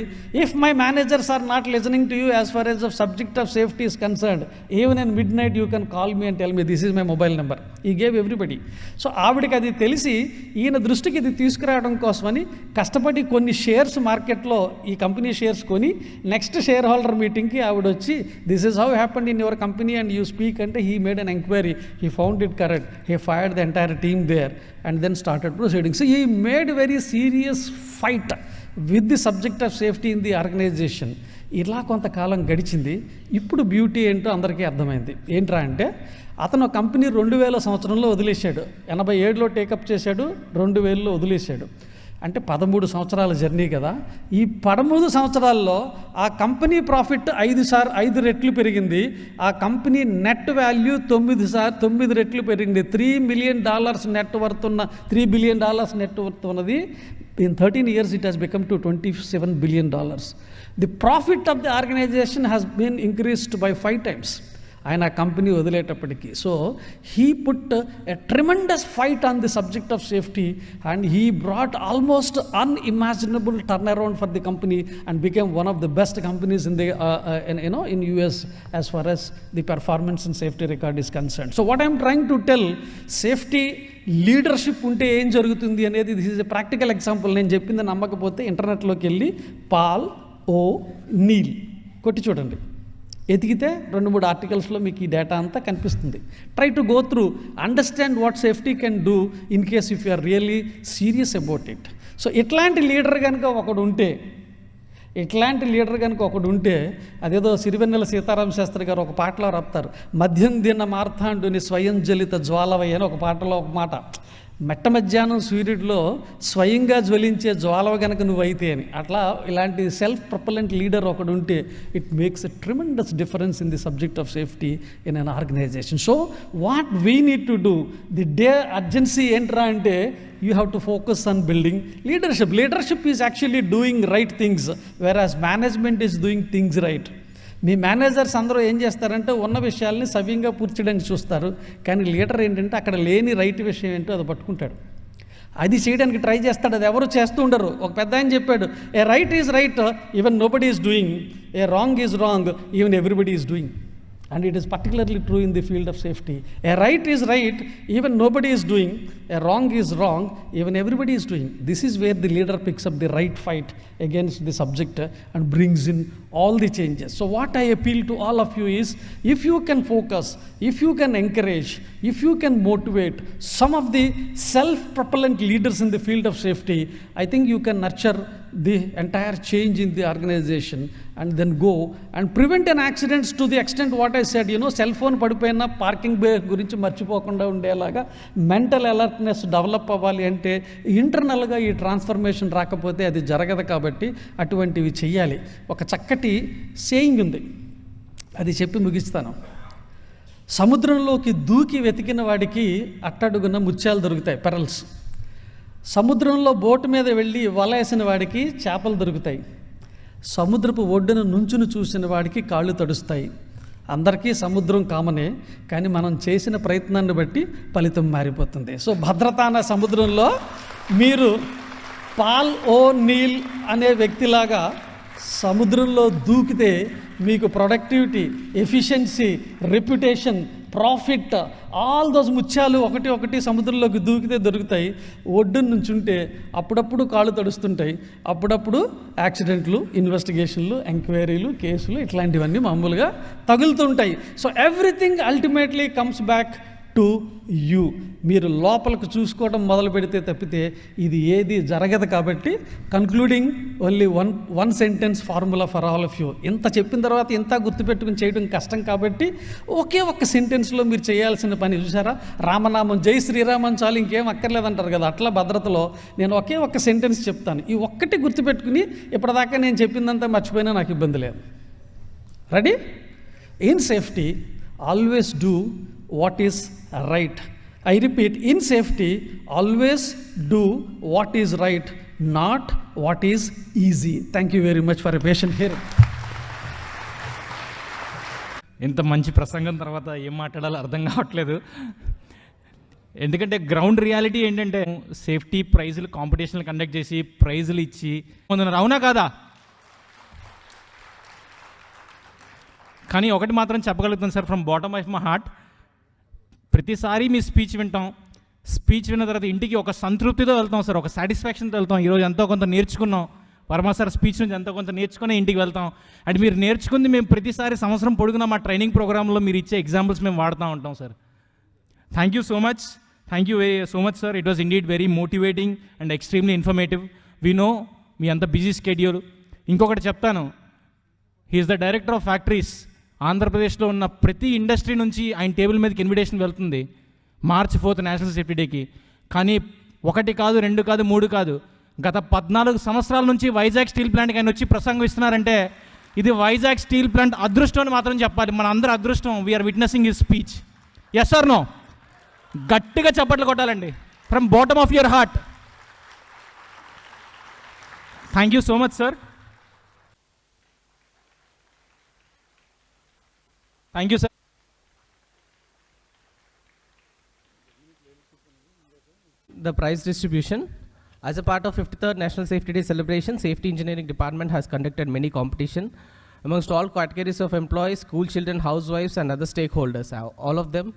If my managers are not listening to you as far as the subject of safety is concerned, even in midnight you can call me and tell me, this is my mobile number. He gave everybody. So ఆవిడకి అది తెలిసి ఈయన దృష్టికి ఇది తీసుకురావడం కోసమని కష్టపడి కొన్ని షేర్స్ మార్కెట్లో ఈ కంపెనీ షేర్స్ కొని నెక్స్ట్ షేర్ హోల్డర్ మీటింగ్కి ఆవిడ వచ్చి, this is how happened in your company and you speak అంటే, he made an enquiry, he found it correct, he fired the entire team there and then started proceedings. So he made a very serious fight with the subject of safety in the organization. ఇలా కొంతకాలం గడిచింది. ఇప్పుడు beauty ఏంటో అందరికీ అర్థమైంది. ఏంట్రా అంటే, అతను కంపెనీ 2000 సంవత్సరంలో వదిలేశాడు. 87లో టేకప్ చేశాడు, 2000లో వదిలేశాడు. అంటే 13 సంవత్సరాల జర్నీ కదా. ఈ 13 సంవత్సరాల్లో ఆ కంపెనీ ప్రాఫిట్ 5 రెట్లు పెరిగింది. ఆ కంపెనీ నెట్ వాల్యూ 9 రెట్లు పెరిగింది. $3 బిలియన్ నెట్ వర్త్ ఉన్న $3 బిలియన్ నెట్ వర్త్ ఉన్నది in 13 years it has become to $27 billion. The profit of the organization has been increased by 5 times. ఆయన ఆ కంపెనీ వదిలేటప్పటికి. So he put a tremendous fight on the subject of safety and he brought almost unimaginable turnaround for the company and became one of the best companies in the in US as far as the performance and safety record is concerned. So what I am trying to tell, safety leadership ఉంటే ఏం జరుగుతుంది అనేది this is a practical example. నేను చెప్పింది నమ్మకపోతే ఇంటర్నెట్లోకి వెళ్ళి Paul ఓ నీల్ కొట్టి చూడండి, ఎతికితే 2-3 ఆర్టికల్స్లో మీకు ఈ డేటా అంతా కనిపిస్తుంది. Try to go through, understand what safety can do in case if you are really serious about it. So ఇట్లాంటి లీడర్ కనుక ఒకడు ఉంటే అదేదో సిరివెన్నెల సీతారామ శాస్త్రి గారు ఒక పాటలో రాపుతారు, మధ్యం దిన మార్తాండుని స్వయం జ్వలిత జ్వాలవయ్య అని ఒక పాటలో ఒక మాట. మెట్ట మధ్యాహ్నం సూర్యుడిలో స్వయంగా జ్వలించే జ్వాలవ గనక నువ్వైతే అని. అట్లా ఇలాంటి సెల్ఫ్ ప్రొపలెంట్ లీడర్ ఒకడు ఉంటే it makes a tremendous difference in the subject of safety in an organization. So what we need to do, the day urgency ఏంట్రా అంటే you have to focus on building leadership. Leadership is actually doing right things, whereas management is doing things right. Me managers అందరూ ఏం చేస్తారంటే ఉన్న విషయాల్ని సవ్యంగా పూర్చడానికి చూస్తారు, కానీ లీడర్ ఏంటంటే అక్కడ లేని రైట్ విషయం ఏంటో అది పట్టుకుంటాడు, అది చేయడానికి ట్రై చేస్తాడు. అది ఎవరు చేస్తూ ఉండరు. ఒక పెద్ద ఆయన చెప్పాడు, a right is right even nobody is doing, a wrong is wrong even everybody is doing. And it is particularly true in the field of safety. A right is right, even nobody is doing. A wrong is wrong, even everybody is doing. This is where the leader picks up the right fight against the subject and brings in all the changes. So what I appeal to all of you is, if you can focus, if you can encourage, if you can motivate some of the self-propellant leaders in the field of safety, I think you can nurture the entire change in the organization and then go and prevent an accidents to the extent what I said, cell phone పడిపోయినా parking బే గురించి మర్చిపోకుండా ఉండేలాగా mental alertness develop అవ్వాలి అంటే ఇంటర్నల్గా ఈ transformation రాకపోతే అది జరగదు. కాబట్టి అటువంటివి చెయ్యాలి. ఒక చక్కటి సేయింగ్ ఉంది, అది చెప్పి ముగిస్తాను. సముద్రంలోకి దూకి వెతికిన వాడికి అట్టడుగున ముత్యాలు దొరుకుతాయి, పెరల్స్. సముద్రంలో బోటు మీద వెళ్ళి వల వేసిన వాడికి చేపలు దొరుకుతాయి. సముద్రపు ఒడ్డున నుంచుని చూసిన వాడికి కాళ్ళు తడుస్తాయి. అందరికీ సముద్రం కామనే, కానీ మనం చేసిన ప్రయత్నాన్ని బట్టి ఫలితం మారిపోతుంది. సో భద్రత అనే సముద్రంలో మీరు పాల్ ఓ నీల్ అనే వ్యక్తిలాగా సముద్రంలో దూకితే మీకు productivity, efficiency, reputation, profit, all those ముత్యాలు ఒకటి సముద్రంలోకి దూకితే దొరుకుతాయి. ఒడ్డున నుంచి ఉంటే అప్పుడప్పుడు కాళ్ళు తడుస్తుంటాయి, అప్పుడప్పుడు యాక్సిడెంట్లు, ఇన్వెస్టిగేషన్లు, ఎంక్వైరీలు, కేసులు ఇట్లాంటివన్నీ మామూలుగా తగులుతుంటాయి. So everything ultimately comes back to you. మీరు లోపలికి చూసుకోవడం మొదలు పెడితే తప్పితే ఇది ఏది జరగదు. కాబట్టి concluding only one sentence formula for all of you. ఇంత చెప్పిన తర్వాత ఇంత గుర్తుపెట్టుకుని చేయడం కష్టం కాబట్టి ఒకే ఒక్క సెంటెన్స్లో మీరు చేయాల్సిన పని చూసారా, రామనామం జై శ్రీరామం చాలు ఇంకేం అక్కర్లేదంటారు కదా, అట్లా భద్రతలో నేను ఒకే ఒక్క సెంటెన్స్ చెప్తాను. ఈ ఒక్కటి గుర్తుపెట్టుకుని ఇప్పటిదాకా నేను చెప్పిందంతా మర్చిపోయినా నాకు ఇబ్బంది లేదు. Ready? In safety always do what is right. I repeat, in safety always do what is right, not what is easy. Thank you very much for a patient hearing. ఇంత మంచి ప్రసంగం తర్వాత ఏం మాట్లాడాలో అర్థం కావట్లేదు. ఎందుకంటే గ్రౌండ్ రియాలిటీ ఏంటంటే సేఫ్టీ ప్రైజులు కాంపిటీషన్లు కండక్ట్ చేసి ప్రైజులు ఇచ్చి పొందున్నారు, అవునా కాదా? కానీ ఒకటి మాత్రం చెప్పగలుగుతాను sir, from bottom of my heart, ప్రతిసారి మీ స్పీచ్ వింటాం, స్పీచ్ విన్న తర్వాత ఇంటికి ఒక సంతృప్తితో వెళ్తాం సార్, ఒక సాటిస్ఫాక్షన్తో వెళ్తాం. ఈరోజు ఎంతో కొంత నేర్చుకున్నాం, వర్మ సార్ స్పీచ్ నుంచి ఎంతో కొంత నేర్చుకుని ఇంటికి వెళ్తాం. అండ్ మీరు నేర్చుకుంది మేము ప్రతిసారి సంవత్సరం పొడుగునా మా ట్రైనింగ్ ప్రోగ్రాంలో మీరు ఇచ్చే ఎగ్జాంపుల్స్ మేము వాడుతూ ఉంటాం sir. Thank you so much sir. It was indeed very motivating and extremely informative. We know me అంత బిజీ స్కెడ్యూల్. ఇంకొకటి చెప్తాను, he is the director of factories. ఆంధ్రప్రదేశ్లో ఉన్న ప్రతి ఇండస్ట్రీ నుంచి ఆయన టేబుల్ మీదకి ఇన్విటేషన్ వెళ్తుంది March 4th నేషనల్ సేఫ్టీ డేకి. కానీ 1 కాదు 2 కాదు 3 కాదు, గత 14 సంవత్సరాల నుంచి వైజాగ్ స్టీల్ ప్లాంట్కి ఆయన వచ్చి ప్రసంగం ఇస్తున్నారంటే ఇది వైజాగ్ స్టీల్ ప్లాంట్ అదృష్టం అని మాత్రం చెప్పాలి. మన అందరూ అదృష్టం. We are witnessing his speech. Yes or no? గట్టిగా చప్పట్లు కొట్టాలండి from bottom of your heart. Thank you so much sir. Thank you sir. the prize distribution. As a part of 53rd National Safety Day celebration, Safety Engineering Department has conducted many competition amongst all categories of employees, school children, housewives, and other stakeholders. All of them,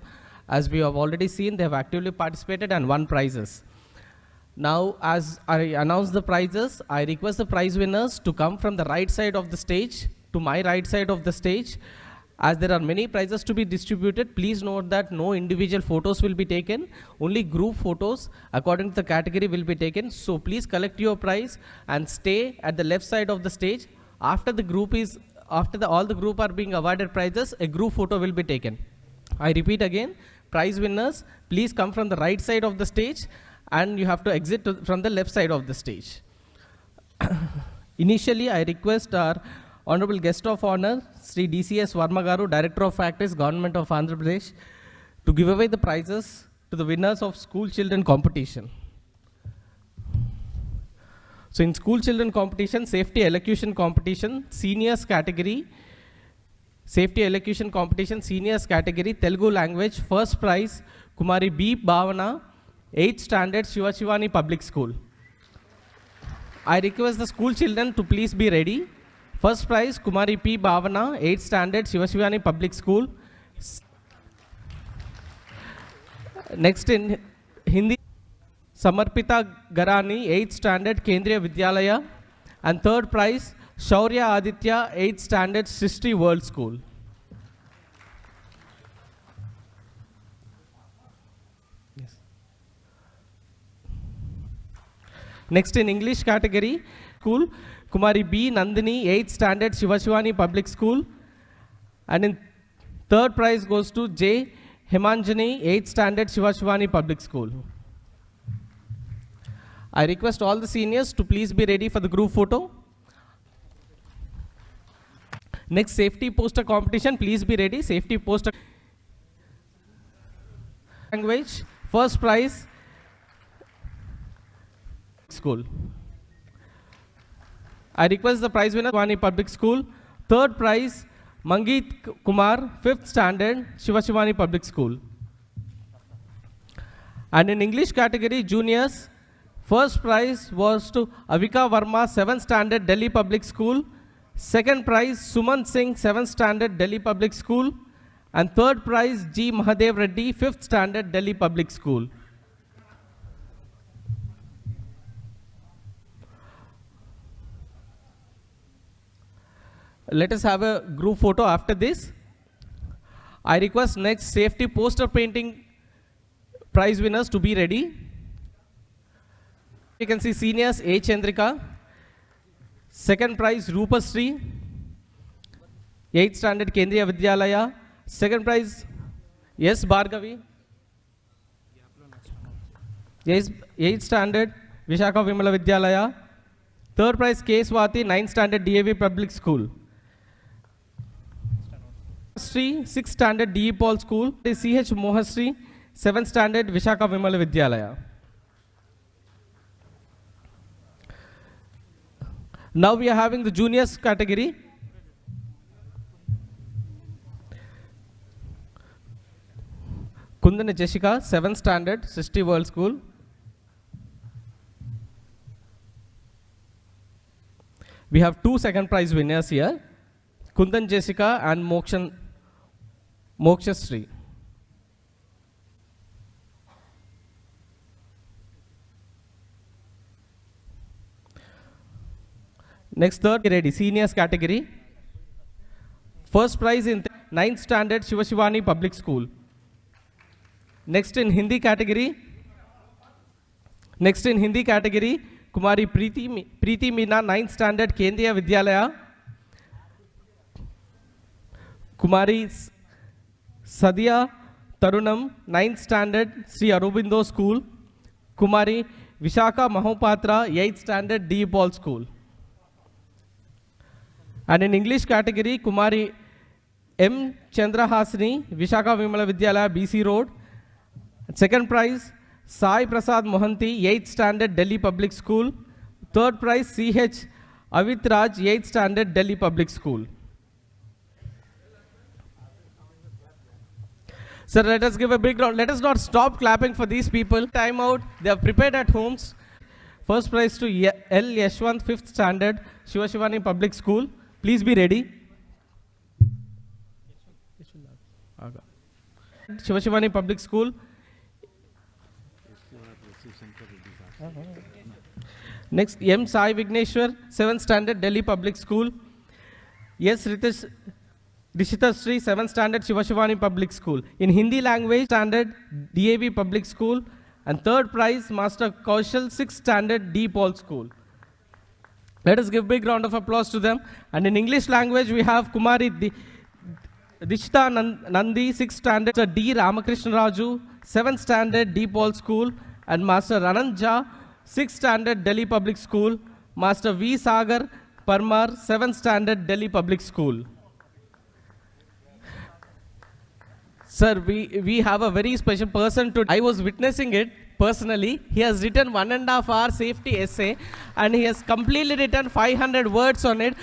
as we have already seen, they have actively participated and won prizes. Now, as I announce the prizes, I request the prize winners to come from the right side of the stage to my right side of the stage. As there are many prizes to be distributed, please note that no individual photos will be taken, only group photos according to the category will be taken. So please collect your prize and stay at the left side of the stage. After all the group are being awarded prizes, a group photo will be taken. I repeat again, prize winners, please come from the right side of the stage and you have to exit from the left side of the stage. Initially, I request our Honorable Guest of Honor, Sri DCS Varmagaru, Director of Factories, Government of Andhra Pradesh, to give away the prizes to the winners of school children competition. So in school children competition, safety elocution competition, seniors category, safety elocution competition, seniors category, Telugu language, first prize, Kumari B. Bhavana, 8th standard, Shivashivani Public School. I request the school children to please be ready. First prize, Kumari P. Bhavana, 8th standard, Shivashivani Public School. Next in Hindi, Samarpita Garani, 8th standard, Kendriya Vidyalaya. And third prize, Shaurya Aditya, 8th standard, Srishti World School. Yes. Next in English category, school, Kumari B. Nandini, 8th standard, Shivashivani Public School. And in third prize goes to J. Himanjani, 8th standard, Shivashivani Public School. I request all the seniors to please be ready for the group photo. Next, safety poster competition, please be ready. Safety poster language, first prize, school. I request the prize winner, Shivashivani Public School. Third prize, Mangeet Kumar, 5th standard, Shivashivani Public School. And in English category, juniors, first prize was to Avika Verma, 7th standard, Delhi Public School. Second prize, Suman Singh, 7th standard, Delhi Public School. And third prize, G. Mahadev Reddy, 5th standard, Delhi Public School. Let us have a group photo after this. I request next safety poster painting prize winners to be ready. You can see seniors A. Chandrika. Second prize Rupasri, 8th standard Kendriya Vidyalaya. Second prize S. Bhargavi, yes, 8th standard Vishaka Vimala Vidyalaya. Third prize K. Swati, 9th standard DAV Public School. Sri, 6th standard DE Paul School. CH Mohasri, 7th standard Vishaka Vimala Vidyalaya. Now we are having the juniors category. Kundan Jessica, 7th standard, Srishti World School. We have two second prize winners here, Kundan Jessica and Moksha Sri. Next, third ready, seniors category. First prize in 9th standard, Shivashivani Public School. Next in Hindi category. Kumari Preeti Meena, 9th standard, Kendriya Vidyalaya. Kumari Sadhya Tarunam, 9th standard, Sri Aurobindo School. Kumari Vishaka Mahopatra, 8th standard, D. Paul School. And in English category, Kumari M. Chandrahasini, Vishaka Vimala Vidyalaya, BC Road. Second prize, Sai Prasad Mohanty, 8th standard, Delhi Public School. Third prize, CH Avitraj, 8th standard, Delhi Public School. Sir, let us give a big round. Let us not stop clapping for these people. Time out. They are prepared at homes. First prize to L. Yashwant, 5th standard, Shiva Shivani Public School. Please be ready. Shiva Shivani Public School. Next, M. Sai Vigneshwar, 7th standard, Delhi Public School. Yes, Rishita Sri, 7th standard, Shiva Shivani Public School. In Hindi language, standard, DAV Public School. And third prize, Master Kaushal, 6th standard, D. Paul School. Let us give big round of applause to them. And in English language, we have Kumari Dishita Nandi, 6th standard, D. Ramakrishna Raju, 7th standard, D. Paul School. And Master Anand Jha, 6th standard, Delhi Public School. Master V. Sagar Parmar, 7th standard, Delhi Public School. Sir, we have a very special person to. I was witnessing it personally. He has written 1.5 hour safety essay and he has completely written 500 words on it.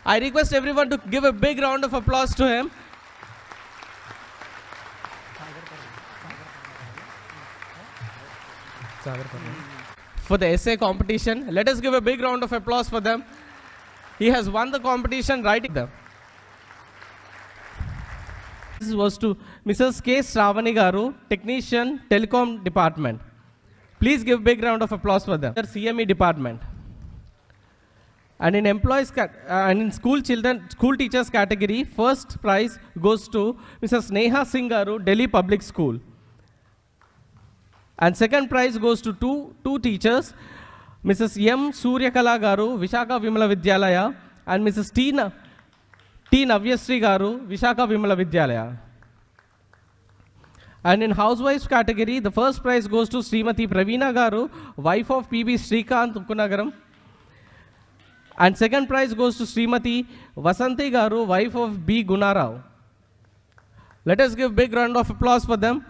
I request everyone to give a big round of applause to him. For the essay competition, let us give a big round of applause for them. He has won the competition writing them. This was to Mrs. K. Sravani Garu, Technician, Telecom Department. Please give big round of applause for them. Their CME department. And in employees and in school teachers category, first prize goes to Mrs. Neha Singh Garu, Delhi Public School. And second prize goes to two teachers, Mrs. M. Suryakala Garu, Vishaka Vimala Vidyalaya, and Mrs. T. Navyasri Garu, Vishaka Vimala Vidyalaya. And in housewives category, the first prize goes to Srimati Praveena Garu, wife of PB Srikant Ukkunagaram. And second prize goes to Srimati Vasanti Garu, wife of B. Gunarao. Let us give big round of applause for them.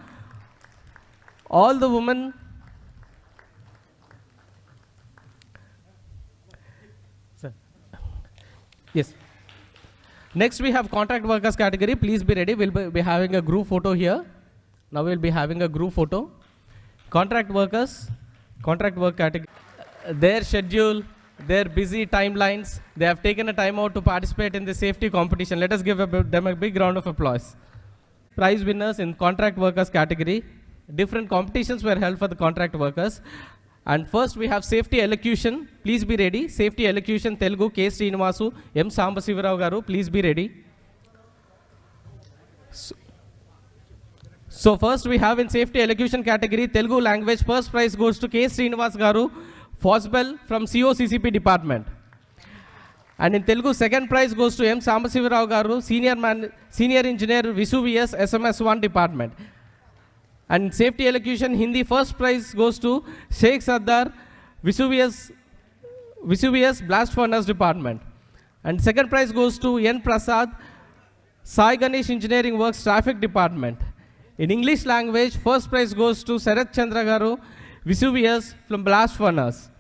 All the women. Sir. Yes. Next we have contract workers category. Please be ready. We'll be having a group photo here. Now we'll be having a group photo. Contract workers, contract work category. Their schedule, their busy timelines, they have taken a time out to participate in the safety competition. Let us give them a big round of applause. Prize winners in contract workers category. Different competitions were held for the contract workers. And first we have safety elocution. Please be ready. Safety elocution Telugu, K. Srinivasu, M. Sambasivarao Garu. Please be ready. So first we have in safety elocution category, Telugu language, first prize goes to K. Srinivas Garu, Fosbel from COCCP department. And in Telugu, second prize goes to M. Sambasivarao Garu, senior engineer, Vesuvius, SMS1 department. And safety elocution Hindi, first prize goes to Sheikh Sardar, Vesuvius Blast Furnace department. And second prize goes to N. Prasad, Sai Ganesh Engineering Works Traffic department. In English language, first prize goes to Sarath Chandra Garu, Vesuvius from Blast Furnace.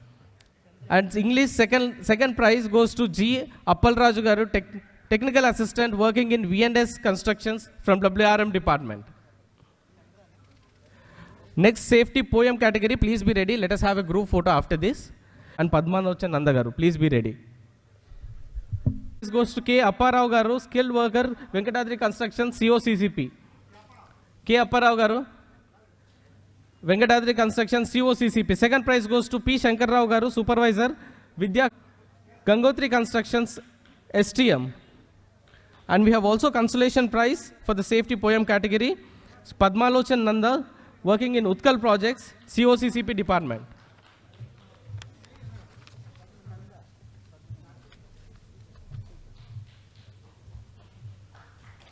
And English second prize goes to G. Appal Raju Garu, technical assistant working in V&S Constructions from WRM department. Next safety poem category, please be ready. Let us have a group photo after this. And Padmanochan Nanda Garu, please be ready. This goes to K. Apparao Garu, skilled worker, Venkatadri Construction, COCCP. K. Apparao Garu, Venkatadri Construction, COCCP. Second prize goes to P. Shankar Rao Garu, supervisor, Vidya Gangotri Constructions, STM. And we have also consolation prize for the safety poem category, Padmalochan Nanda, working in Utkal Projects, COCCP department.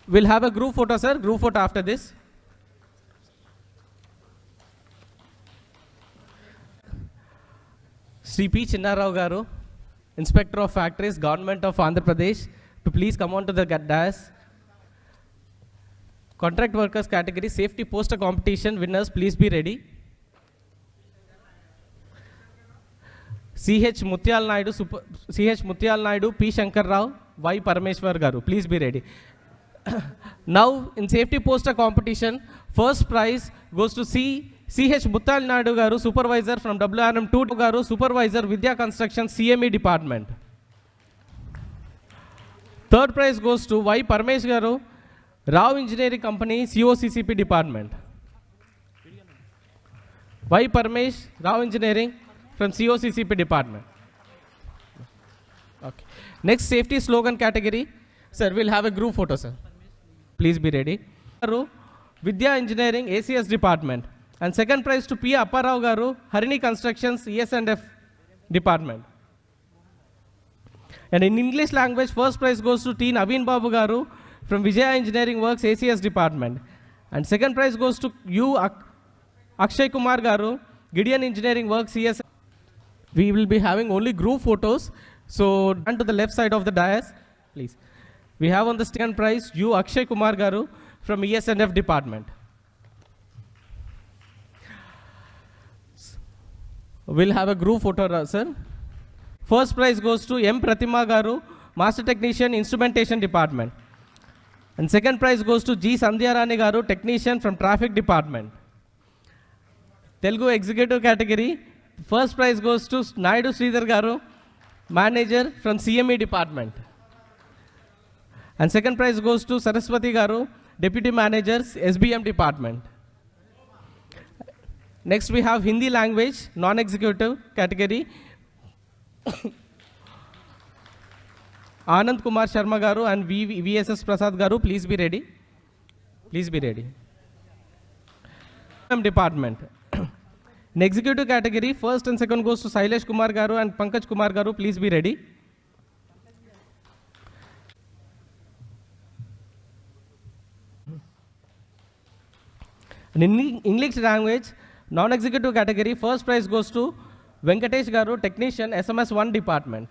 We'll have a group photo, sir. Group photo after this. Sri P. Chinnarao Garu, Inspector of Factories, Government of Andhra Pradesh, to please come on to the dais. Contract workers category, safety poster competition winners, please be ready. CH Mutyal Naidu, P. Shankar Rao, Y. Parameshwar Garu, please be ready. Now, in safety poster competition, first prize goes to C.H. Buttal Nadu Garu, supervisor from WRM 2 Garu, supervisor Vidya Construction CME department. Third prize goes to Y. Parmesh Garu, Rao Engineering Company, COCCP department. Y. Parmesh, Rao Engineering from COCCP department. Okay. Next, safety slogan category. Sir, we'll have a group photo, sir. Please be ready. Vidya Engineering, ACS department. And second prize to P. Apparao Garu, Harini Constructions, ES&F department. And in English language, first prize goes to T. Naveen Babu Garu from Vijaya Engineering Works, ACS department. And second prize goes to U. Akshay Kumar Garu, Gideon Engineering Works, CS. We will be having only group photos. So, turn to the left side of the dais, please. We have on the second prize, U. Akshay Kumar Garu from ES&F department. We'll have a group photo, sir. First prize goes to M. Pratima Garu, Master Technician, Instrumentation Department. And second prize goes to G. Sandhya Rani Garu, Technician from Traffic Department. Telugu Executive category, first prize goes to Naidu Sridhar Garu, Manager from CME Department. And second prize goes to Saraswati Garu, Deputy Manager, SBM Department. Next we have Hindi language, non-executive category. Anand Kumar Sharma Garu and VSS Prasad Garu, please be ready. Please be ready. Department. In executive category, first and second goes to Sailesh Kumar Garu and Pankaj Kumar Garu, please be ready. And in English language, non-executive category, first prize goes to Venkatesh Garu, Technician, SMS 1 department.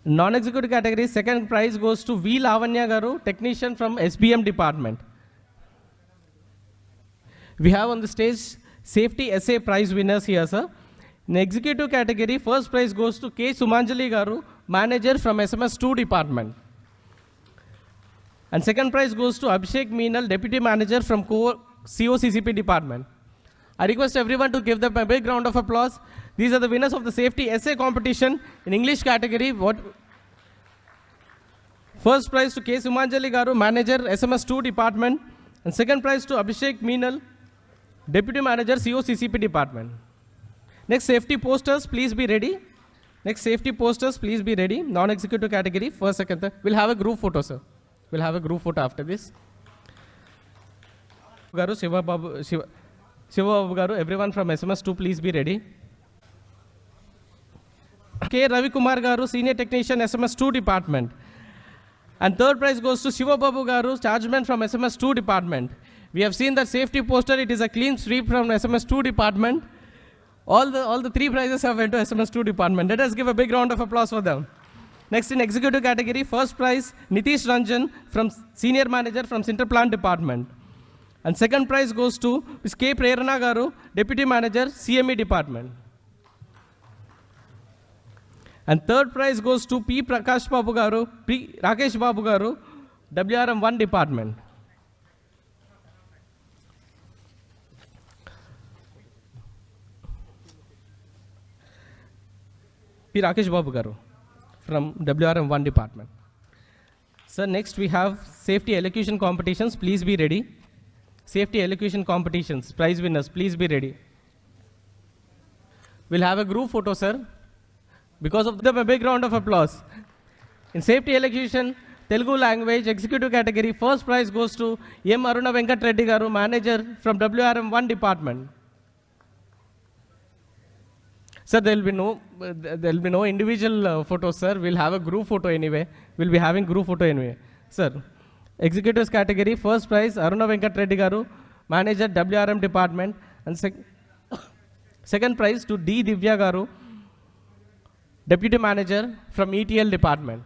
Non-executive category, second prize goes to V. Lavanya Garu, Technician from SBM department. We have on the stage safety essay prize winners here, sir. In executive category, first prize goes to K. Sumanjali Garu, Manager from SMS 2 department. And second prize goes to Abhishek Meenal, Deputy Manager from COCCP department. I request everyone to give them a big round of applause. These are the winners of the safety essay competition in English category. First prize to K. Sumanjali Garu, Manager, SMS 2 department. And second prize to Abhishek Meenal, Deputy Manager, COCCP department. Next, safety posters, please be ready. Next, safety posters, please be ready. Non-executive category, first, second, third. We'll have a group photo, sir. We'll have a group photo after this. Garu, Shiva Babu Garu, everyone from SMS 2, please be ready. K. Ravi Kumar Garu, Senior Technician, SMS 2 department. And third prize goes to Shiva Babu Garu, Chargeman from SMS 2 department. We have seen that safety poster, it is a clean sweep from SMS 2 department. All the three prizes have went to SMS 2 department. Let us give a big round of applause for them. Next in executive category, first prize, Nitish Ranjan from Senior Manager from Interplant department. And second prize goes to Ms. K. Prerana Garu, Deputy Manager, CME department. And third prize goes to P. Prakash Babu Garu, P. Rakesh Babu Garu, WRM 1 department. P. Rakesh Babu Garu from WRM 1 department. Sir, next we have safety elocution competitions. Please be ready. Safety elocution competitions, prize winners, please be ready. We'll have a group photo, sir. Because of them, a big round of applause. In safety elocution, Telugu language, executive category, first prize goes to M. Aruna Venkat Reddy Garu, Manager from WRM 1 department. Sir, there will be no individual photos, sir. We'll have a group photo anyway. We'll be having group photo anyway. Sir, executives category, first prize, Aruna Venkat Reddy Garu, Manager, WRM department. And second prize to D. Divya Garu, Deputy Manager from ETL department.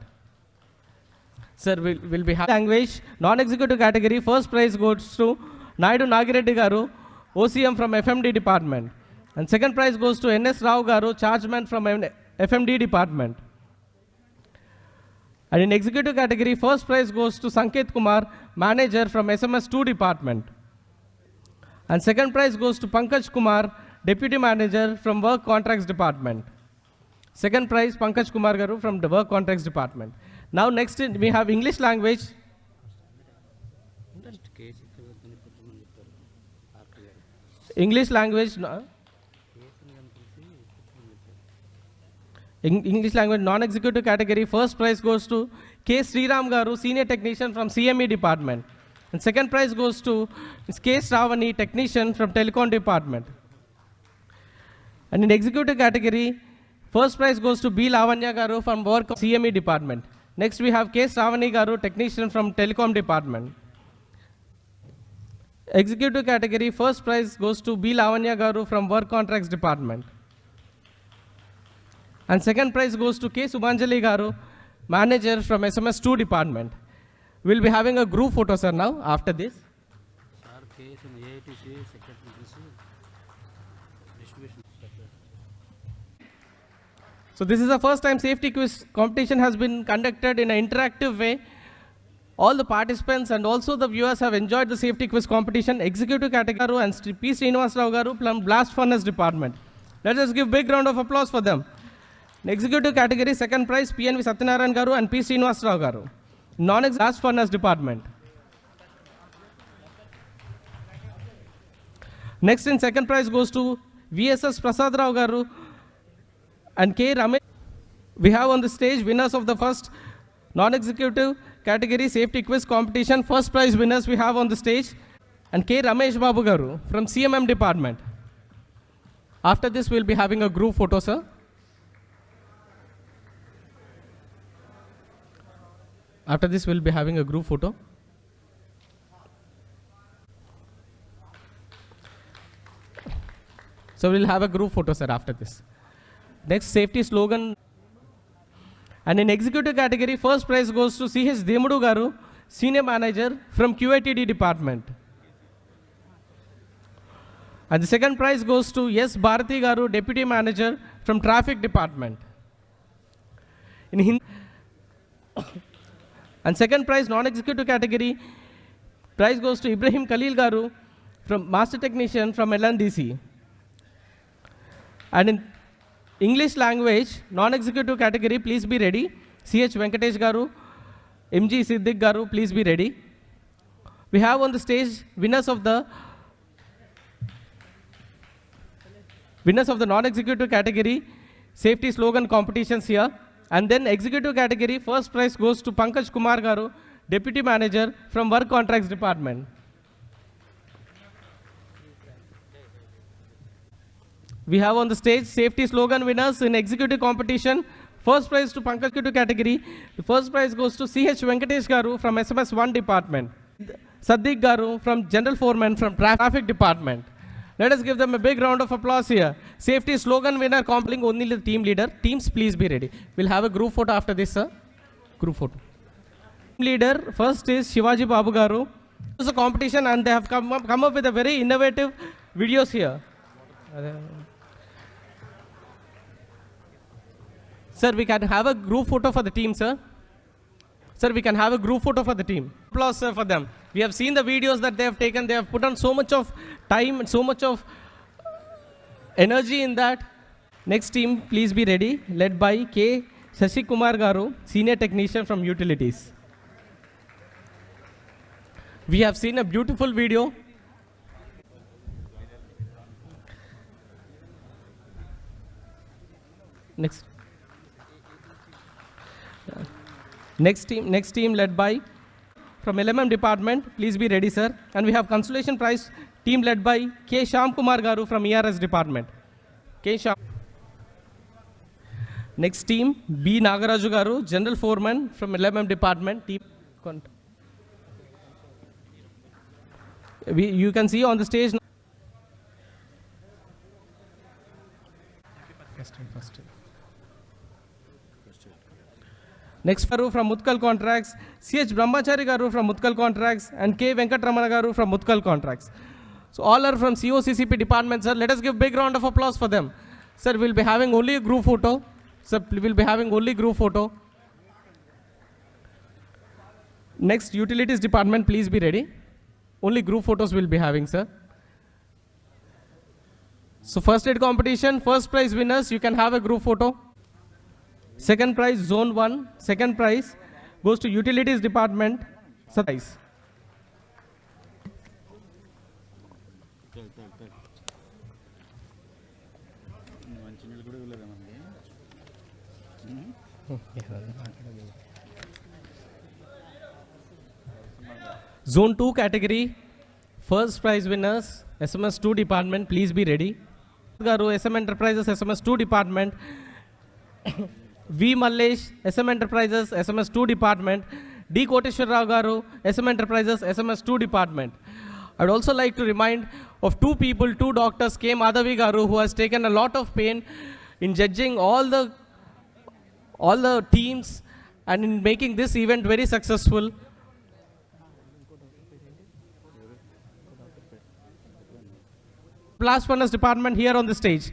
Sir, we'll be having language, non-executive category, first prize goes to Naidu Nagireddy Garu, OCM from FMD department. And second prize goes to NS Rao Garu, Chargeman from FMD department. And in executive category, first prize goes to Sanket Kumar, manager from SMS2 department. And second prize goes to Pankaj Kumar, deputy manager from work contracts department. Second prize, Pankaj Kumar Garu from the work contracts department. Now next we have English language. English language. English language non-executive category, first prize goes to K. Sriram Garu, senior technician from CME department. And second prize goes to K. Sravani, technician from telecom department. And in executive category, first prize goes to B. Lavanya Garu from work CME department. Next we have K. Sravani Garu, technician from telecom department. Executive category, first prize goes to B. Lavanya Garu from work contracts department. And second prize goes to K. Subhanjali Garu, manager from SMS2 department. We'll be having a group photo, sir, now, after this. So this is the first time safety quiz competition has been conducted in an interactive way. All the participants and also the viewers have enjoyed the safety quiz competition. Executive category and P. Srinivas Rao Garu from Blast Furnace department. Let us give big round of applause for them. In executive category, second prize, PNV Satyanarayan Garu and P. Srinivas Rao Garu. Non-Blast Furnace department. Next in second prize goes to VSS Prasad Rao Garu and K. Ramesh. We have on the stage winners of the first non-executive category safety quiz competition. First prize winners we have on the stage and K. Ramesh Babu Garu from CMM department. After this we'll be having a group photo, sir. After this we'll be having a group photo. So we'll have a group photo, sir, after this. Next, safety slogan. And in executive category, first prize goes to CH Demudu Garu, senior manager from QATD department. And the second prize goes to S. Bharati Garu, deputy manager from traffic department. In Hindi. And second prize, non-executive category, prize goes to Ibrahim Khalil Garu, from master technician from LNDC. And in English language, non-executive category, please be ready. CH Venkatesh Garu, MG Siddiq Garu, please be ready. We have on the stage winners of the non-executive category safety slogan competitions here. And then executive category, first prize goes to Pankaj Kumar Garu, deputy manager from work contracts department. We have on the stage safety slogan winners in executive competition. First prize to Pankaj executive category. The first prize goes to CH Venkatesh Garu from SMS1 department. Saddiq Garu from general foreman from traffic department. Let us give them a big round of applause here. Safety slogan winner completing only the team leader. Teams, please be ready. We'll have a group photo after this, sir. Group photo. Team leader, first is Shivaji Babu Garu. This is a competition and they have come up with a very innovative videos here. Sir, we can have a group photo for the team, sir. Sir, we can have a group photo for the team. Applause, sir, for them. We have seen the videos that they have taken. They have put on so much of time and so much of energy in that. Next team, please be ready. Led by K. Shashi Kumar Garu, senior technician from utilities. We have seen a beautiful video. Next. Next team led by from LMM department, please be ready, sir. And we have consolation prize team led by K. Shyam Kumar Garu from ERS department. K. Shyam. Next team, B. Nagaraju Garu, general foreman from LMM department. You can see on the stage. Next Garu from Mutkal Contracts, CH Brahmachari Garu from Mutkal Contracts, and K. Venkatramana Garu from Mutkal Contracts. So all are from COCCP department, sir. Let us give big round of applause for them. Sir, we'll be having only a group photo. Sir, we'll be having only group photo. Next, utilities department, please be ready. Only group photos will be having, sir. So first aid competition, first prize winners, you can have a group photo. Second prize, zone 1. Second prize goes to utilities department. Surprise. Zone 2 category, first prize winners, SMS 2 department, please be ready. Garu, SM Enterprises, SMS 2 department. V. Mallesh, SM Enterprises, SMS 2 department. D. Koteshwar Rao Garu, SM Enterprises, SMS 2 department. I would also like to remind of two people, two doctors, K. Madhavi Garu, who has taken a lot of pain in judging all the teams and in making this event very successful. Blast furnace department here on the stage.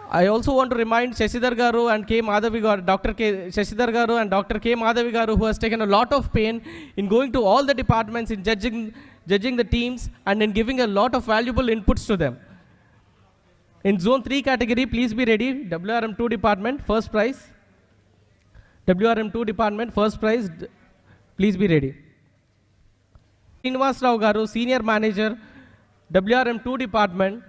I also want to remind Shashidhar Garu and K. Madhavi Garu, Dr. Shashidhar Garu and Dr. K. Madhavi Garu, who has taken a lot of pain in going to all the departments, in judging the teams and in giving a lot of valuable inputs to them. In zone 3 category, please be ready. WRM2 department, first prize. WRM2 department, first prize. Please be ready. Srinivas Rao Garu, senior manager, WRM2 department.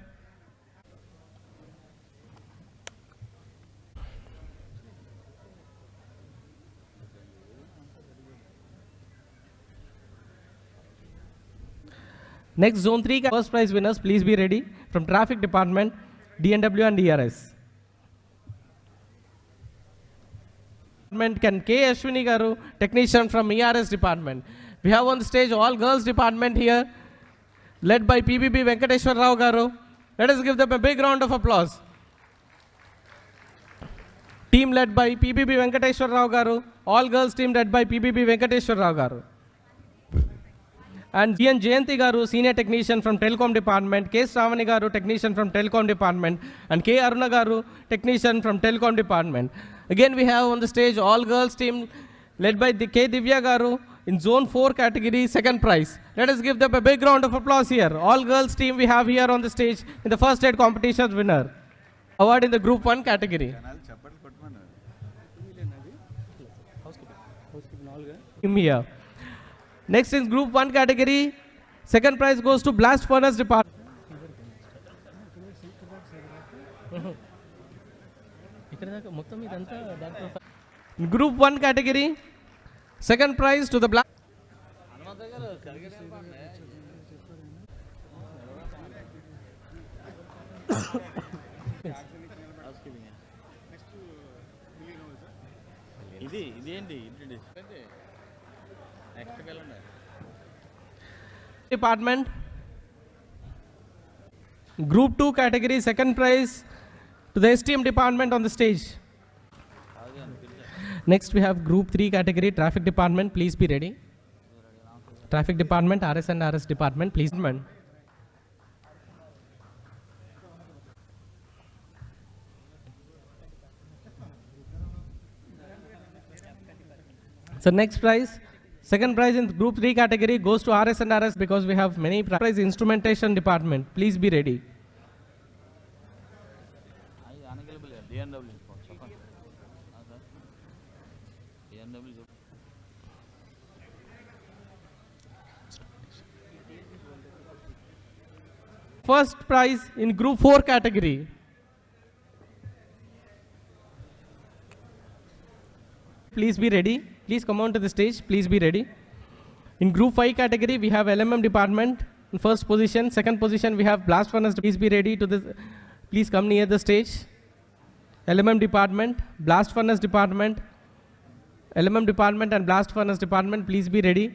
Next, zone 3 first prize winners, please be ready. From traffic department, DNW and DRS. Can K. Ashwini Garu, technician from ERS department. We have on the stage all girls department here, led by PBB Venkateshwar Rao Garu. Let us give them a big round of applause. Team led by PBB Venkateshwar Rao Garu, all girls team led by PBB Venkateshwar Rao Garu. And GN Jayanti Garu, senior technician from Telecom department, K. Sravani Garu, technician from Telecom department, and K. Aruna Garu, technician from Telecom department. Again, we have on the stage all girls team led by K. Divya Garu in zone 4 category, second prize. Let us give them a big round of applause here. All girls team we have here on the stage in the first aid competition winner. Award in the group 1 category. Here. Next in group 1 category, second prize goes to blast furnace department. In group 1 category, second prize to the blast. Department. Group 2 category, second prize to the STM department on the stage. Next we have group 3 category, traffic department, please be ready. Traffic department, RS and RS department, please. So next prize, second prize in group 3 category goes to RS and RS because we have many prize. Instrumentation department, please be ready. First prize in group 4 category. Please be ready. Please come on to the stage. Please be ready. In group 5 category, we have LMM department in first position. Second position, we have blast furnace. Please be ready to this. Please come near the stage. LMM department, blast furnace department, LMM department and blast furnace department, please be ready.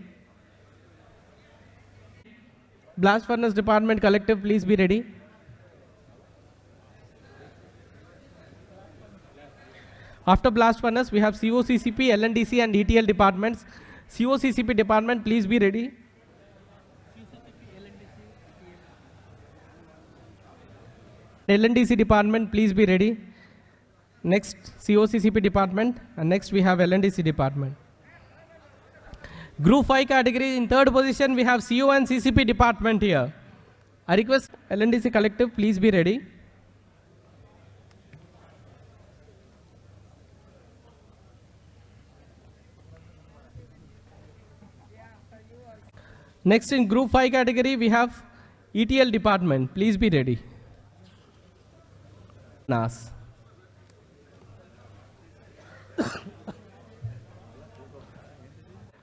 Blast furnace department collective, please be ready. After blast furnace, we have COCCP, LNDC and ETL departments. COCCP department, please be ready. LNDC department, please be ready. Next, COCCP department, and next we have LNDC department. Group 5 category, in third position, we have CO and CCP department here. I request LNDC collective, please be ready. Next in group 5 category, we have ETL department. Please be ready. NAS.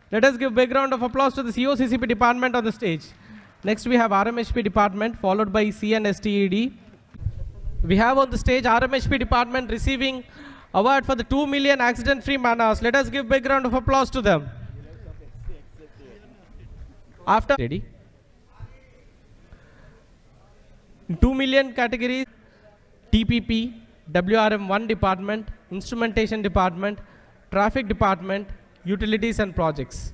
Let us give a big round of applause to the COCCP department on the stage. Next we have RMHP department followed by C and STED. We have on the stage RMHP department receiving award for the 2 million accident-free man-hours. Let us give a big round of applause to them. After ready. In 2 million categories, TPP, WRM1 department, instrumentation department, traffic department, utilities and projects.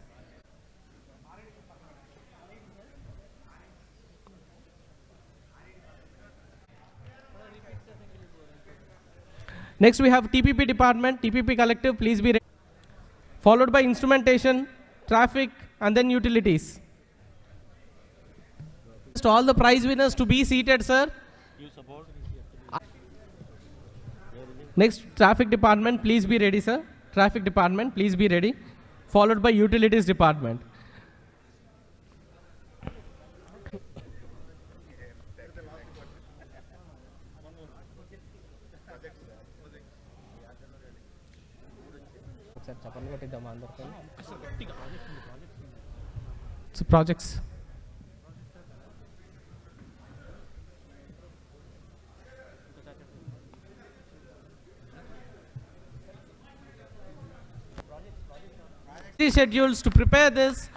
Next we have TPP department, TPP collective, please be ready. Followed by instrumentation, traffic and then utilities. All the prize winners to be seated, sir. Next, traffic department, please be ready, sir. Traffic department, please be ready. Followed by utilities department. So projects. Schedules to prepare this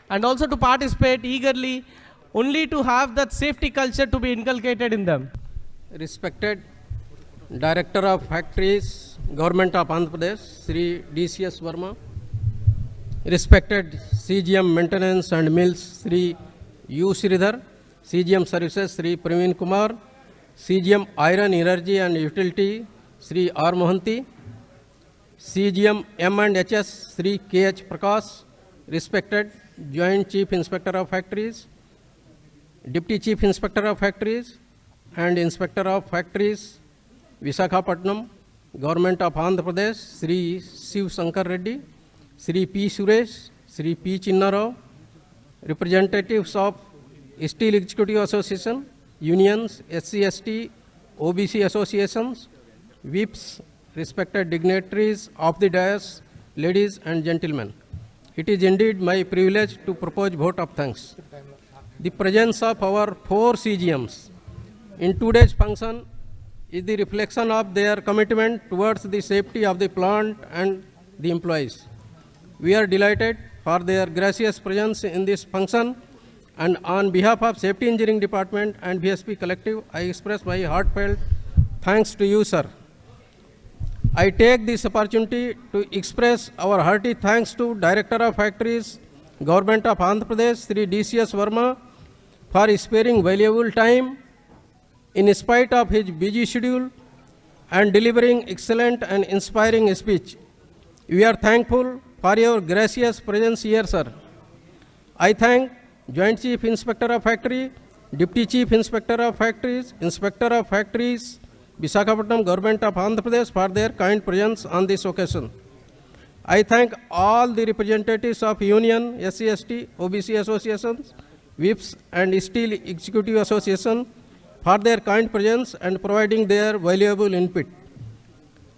and also to participate eagerly, only to have that safety culture to be inculcated in them. Respected Director of Factories, Government of Andhra Pradesh, Sri DCS Verma. Respected CGM Maintenance and Mills, Sri U. Sridhar. CGM Services, Sri Praveen Kumar. CGM Iron, Energy and Utility, Sri R. Mohanty. CGM M&HS, Sri K.H. Prakash. Respected Joint Chief Inspector of Factories, Deputy Chief Inspector of Factories and Inspector of Factories, Visakhapatnam, Government of Andhra Pradesh, Sri Shiv Shankar Reddy, Sri P. Suresh, Sri P. Chinnarao, representatives of Steel Executive Association, unions, SC/ST, OBC associations, VIPs, respected dignitaries of the dais, ladies and gentlemen. It is indeed my privilege to propose vote of thanks. The presence of our 4 CGMs in today's function is the reflection of their commitment towards the safety of the plant and the employees. We are delighted for their gracious presence in this function, and on behalf of Safety Engineering Department and VSP Collective, I express my heartfelt thanks to you, sir. I take this opportunity to express our hearty thanks to Director of Factories, Government of Andhra Pradesh, Sri DCS Verma, for sparing valuable time in spite of his busy schedule and delivering excellent and inspiring speech. We are thankful for your gracious presence here, sir. I thank Joint Chief Inspector of Factory, Deputy Chief Inspector of Factories, Inspector of Factories, Visakhapatnam, Government of Andhra Pradesh for their kind presence on this occasion. I thank all the representatives of Union, SC/ST, OBC associations, VIPs and Steel Executive Association for their kind presence and providing their valuable input.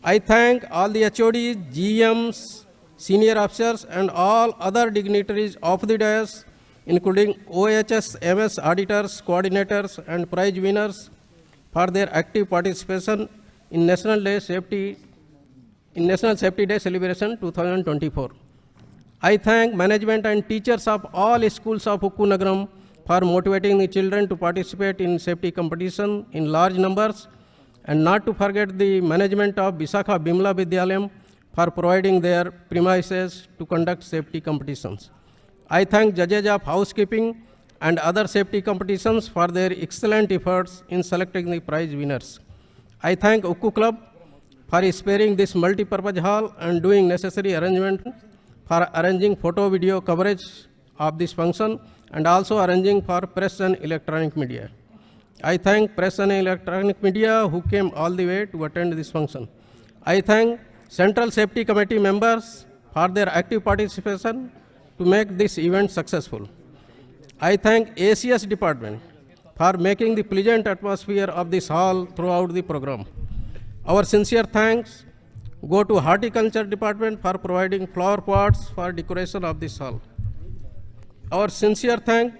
I thank all the HODs, GMs, senior officers and all other dignitaries of the dais, including OHS, MS auditors, coordinators and prize winners for their active participation in National Safety Day celebration 2024. I thank management and teachers of all schools of Ukku Nagaram for motivating the children to participate in safety competition in large numbers, and not to forget the management of Visakha Bimla Vidyalayam for providing their premises to conduct safety competitions. I thank judges of housekeeping and other safety competitions for their excellent efforts in selecting the prize winners. I thank Ukku Club for sparing this multi-purpose hall and doing necessary arrangements for arranging photo video coverage of this function and also arranging for press and electronic media. I thank press and electronic media who came all the way to attend this function. I thank Central Safety Committee members for their active participation to make this event successful. I thank ACS department for making the pleasant atmosphere of this hall throughout the program. Our sincere thanks go to Horticulture department for providing flower pots for decoration of this hall. Our sincere thanks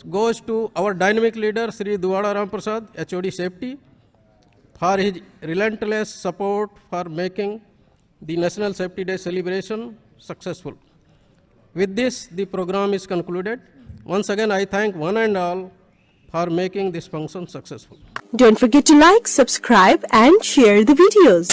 goes to our dynamic leader, Sri Duwada Ram Prasad, HOD Safety, for his relentless support for making the National Safety Day celebration successful. With this, the program is concluded. Once again, I thank one and all for making this function successful. Don't forget to like, subscribe and share the videos.